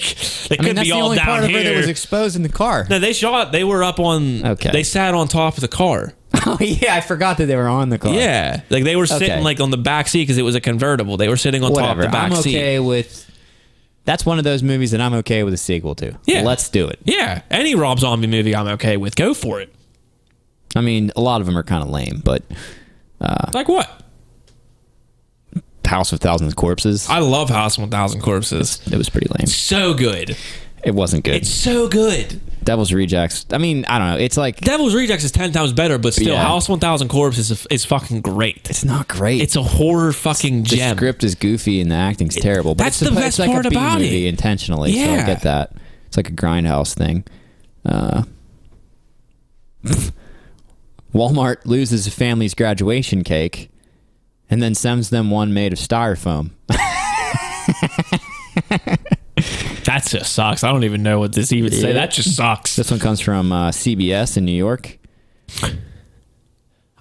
could be all down here. The only part of her that was exposed in the car. No, they were up on. Okay. They sat on top of the car. Oh yeah, I forgot that they were on the car. Yeah, they were sitting on the back seat because it was a convertible. They were sitting on top of the back seat. I'm okay with. That's one of those movies that I'm okay with a sequel to. Yeah, let's do it. Yeah, any Rob Zombie movie I'm okay with. Go for it. I mean, a lot of them are kind of lame, but like what? House of Thousands Corpses. I love House of 1,000 Corpses. It was pretty lame. So good. It wasn't good. It's so good. Devil's Rejects. I mean, I don't know. It's Devil's Rejects is 10 times better, but still, House of 1,000 Corpses is fucking great. It's not great. It's a horror fucking gem. The script is goofy and the acting's terrible. But that's the best part about it. Intentionally, so I get that. It's like a grindhouse thing. Walmart loses a family's graduation cake and then sends them one made of styrofoam. That just sucks. I don't even know what this even say. That just sucks. This one comes from CBS in New York.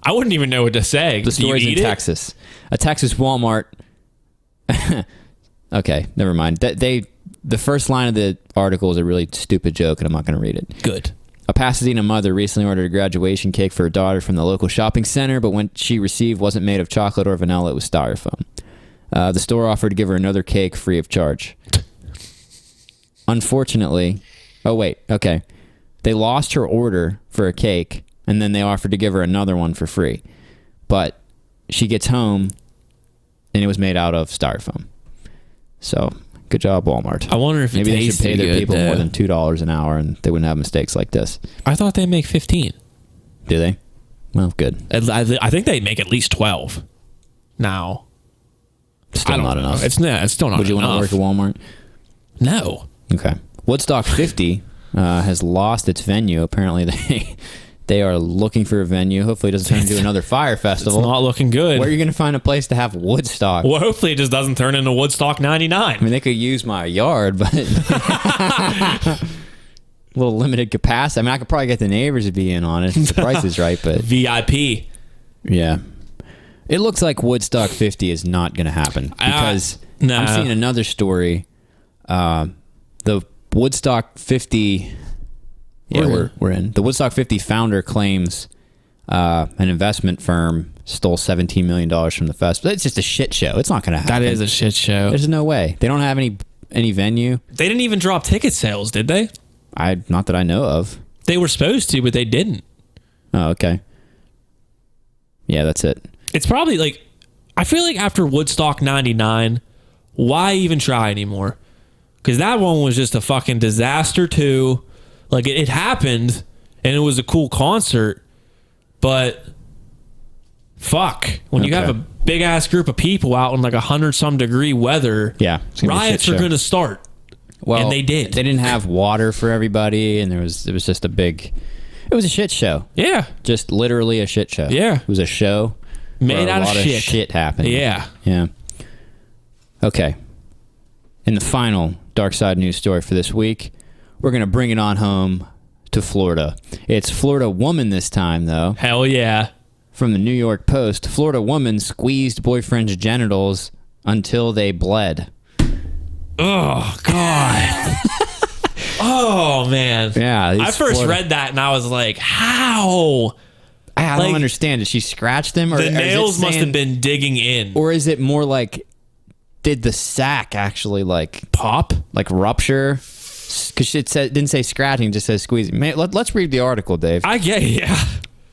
I wouldn't even know what to say. The story's in Texas. A Texas Walmart. Okay, never mind. The first line of the article is a really stupid joke, and I'm not going to read it. Good. A Pasadena mother recently ordered a graduation cake for her daughter from the local shopping center, but when she received wasn't made of chocolate or vanilla, it was styrofoam. The store offered to give her another cake free of charge. Unfortunately, they lost her order for a cake, and then they offered to give her another one for free. But she gets home, and it was made out of styrofoam. So, good job, Walmart. I wonder if maybe they should pay their people more than $2 an hour, and they wouldn't have mistakes like this. I thought they make 15. Do they? Well, good. I think they make at least 12 now. Still not enough. It's still not enough. Would you want to work at Walmart? No. Okay. Woodstock 50 has lost its venue. Apparently, they are looking for a venue. Hopefully, it doesn't turn into another fire festival. It's not looking good. Where are you going to find a place to have Woodstock? Well, hopefully, it just doesn't turn into Woodstock 99. I mean, they could use my yard, but a little limited capacity. I mean, I could probably get the neighbors to be in on it if the price is right, but VIP. Yeah. It looks like Woodstock 50 is not going to happen because I'm seeing another story. The Woodstock 50... Yeah, we're in. The Woodstock 50 founder claims an investment firm stole $17 million from the festival. It's just a shit show. It's not going to happen. That is a shit show. There's no way. They don't have any venue. They didn't even drop ticket sales, did they? Not that I know of. They were supposed to, but they didn't. Oh, okay. Yeah, that's it. It's probably I feel like after Woodstock 99, why even try anymore? Because that one was just a fucking disaster too. It happened, and it was a cool concert, but fuck. When you have a big-ass group of people out in 100-some-degree weather, riots are going to start. Well, and they did. They didn't have water for everybody, and it was just it was a shit show. Yeah. Just literally a shit show. Yeah. It was a show made out of shit. A lot of shit happened. Yeah. Yeah. Okay. In the final Darc Side news story for this week, we're going to bring it on home to Florida. It's Florida woman this time, though. Hell yeah. From the New York Post, Florida woman squeezed boyfriend's genitals until they bled. Oh, God. Oh, man. Yeah. I first read that, and I was like, how? I don't understand. Did she scratch them? Or the nails must have been digging in. Or is it more did the sack actually pop? Rupture? Because it didn't say scratching, it just says squeezing. Let's read the article, Dave. Yeah.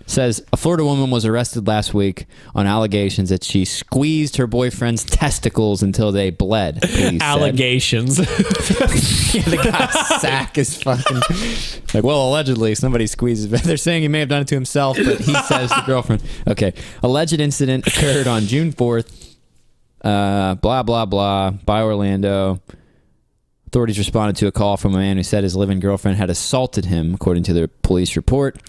Says a Florida woman was arrested last week on allegations that she squeezed her boyfriend's testicles until they bled. Allegations. Yeah, the guy's sack is fucking like, well, allegedly somebody squeezes. They're saying he may have done it to himself, but he says the girlfriend. Okay. Alleged incident occurred on June 4th. Blah, blah, blah. By Orlando. Authorities responded to a call from a man who said his live-in girlfriend had assaulted him, according to the police report.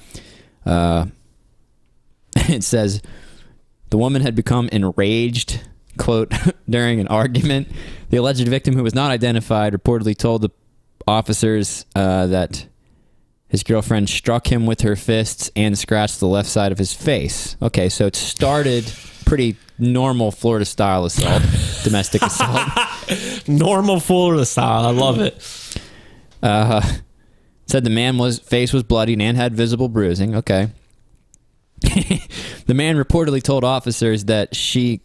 It says the woman had become enraged, quote, during an argument. The alleged victim, who was not identified, reportedly told the officers that his girlfriend struck him with her fists and scratched the left side of his face. Okay, so it started pretty normal Florida style assault, domestic assault. Normal Florida style. I love it. Said the man's face was bloodied and had visible bruising. Okay. The man reportedly told officers that she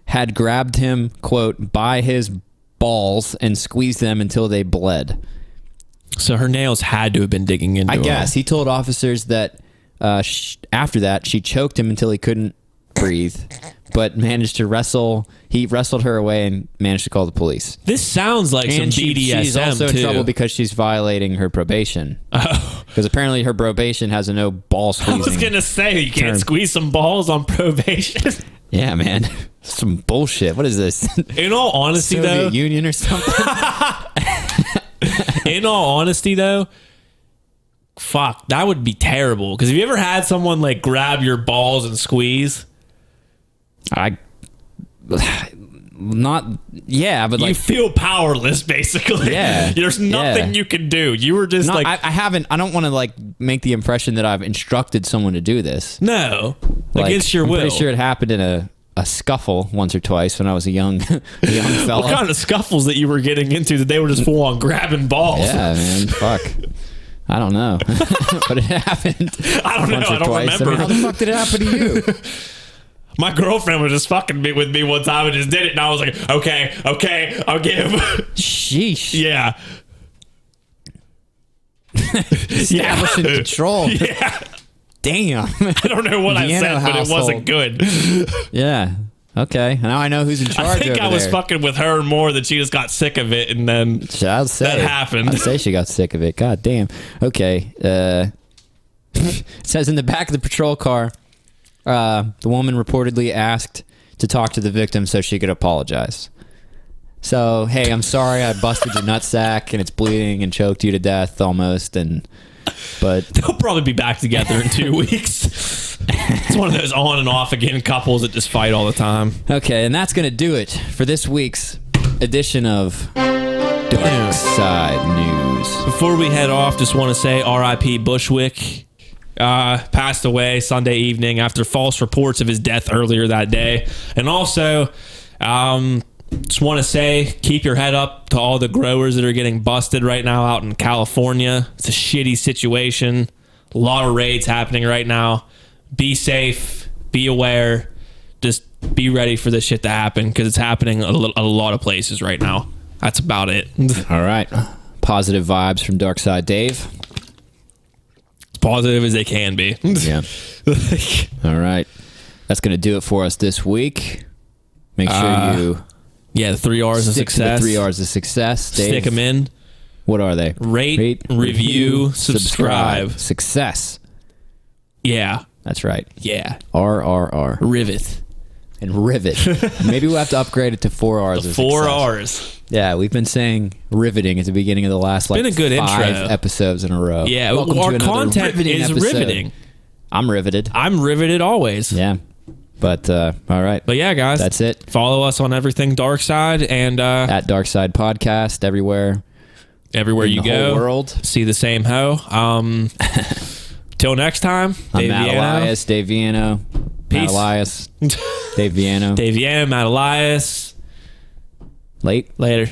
had grabbed him, quote, by his balls and squeezed them until they bled. So her nails had to have been digging into him. I guess. He told officers that after that, she choked him until he couldn't breathe, but managed to wrestle. He wrestled her away and managed to call the police. This sounds like some BDSM, she's also too. in trouble because she's violating her probation. Oh. Because apparently her probation has a no ball squeezing. I was going to say, you can't squeeze some balls on probation. Yeah, man. Some bullshit. What is this? In all honesty, Soviet though. Union or something? In all honesty, though, fuck, that would be terrible. Because have you ever had someone like grab your balls and squeeze? Yeah, but like, you feel powerless, basically. Yeah. There's nothing you can do. You were just like, I haven't. I don't want to like make the impression that I've instructed someone to do this. No, like, against your will. I'm pretty sure it happened in a scuffle once or twice when I was a young fella. What kind of scuffles that you were getting into that they were just full on grabbing balls? Yeah, man. Fuck. I don't know, but it happened. I don't know. I don't remember. I mean, how the fuck did it happen to you? My girlfriend was just fucking with me one time and just did it, and I was like, okay, I'll give. Sheesh. Yeah. Establishing control. Yeah. Damn. I don't know what I said, but it wasn't good. Yeah. Okay. Now I know who's in charge. I think I was fucking with her more than she just got sick of it, and then that happened. I'd say she got sick of it. God damn. Okay. It says in the back of the patrol car, the woman reportedly asked to talk to the victim so she could apologize. So, hey, I'm sorry I busted your nutsack and it's bleeding and choked you to death almost, but they'll probably be back together in 2 weeks. It's one of those on and off again couples that just fight all the time. Okay, and that's going to do it for this week's edition of Darc Side News. Before we head off, just want to say R.I.P. Bushwick. Passed away Sunday evening after false reports of his death earlier that day. And also, just want to say, keep your head up to all the growers that are getting busted right now out in California. It's a shitty situation. A lot of raids happening right now. Be safe. Be aware. Just be ready for this shit to happen because it's happening a lot of places right now. That's about it. All right. Positive vibes from Darc Side Dave. Positive as they can be. Yeah. All right. That's going to do it for us this week. Make sure you... Yeah, the 3 R's of success. The 3 R's of success. Dave, stick them in. What are they? Rate, review, subscribe. Success. Yeah. That's right. Yeah. RRR. Rivet. And rivet. Maybe we'll have to upgrade it to 4 R's of 4 success. R's. Yeah, we've been saying riveting at the beginning of the last been a good 5 intro. episodes in a row. Yeah, welcome our to content is episode. riveting. I'm riveted. I'm riveted always. Yeah. But, all right. But yeah, guys. That's it. Follow us on everything Darc Side and... at Darc Side Podcast, everywhere. Everywhere you go. Whole world. See the same hoe. Till next time. I'm Matt Elias, Dave Viano. Peace. Matt Elias. Dave Viano. Dave Viano, Matt Elias. Later.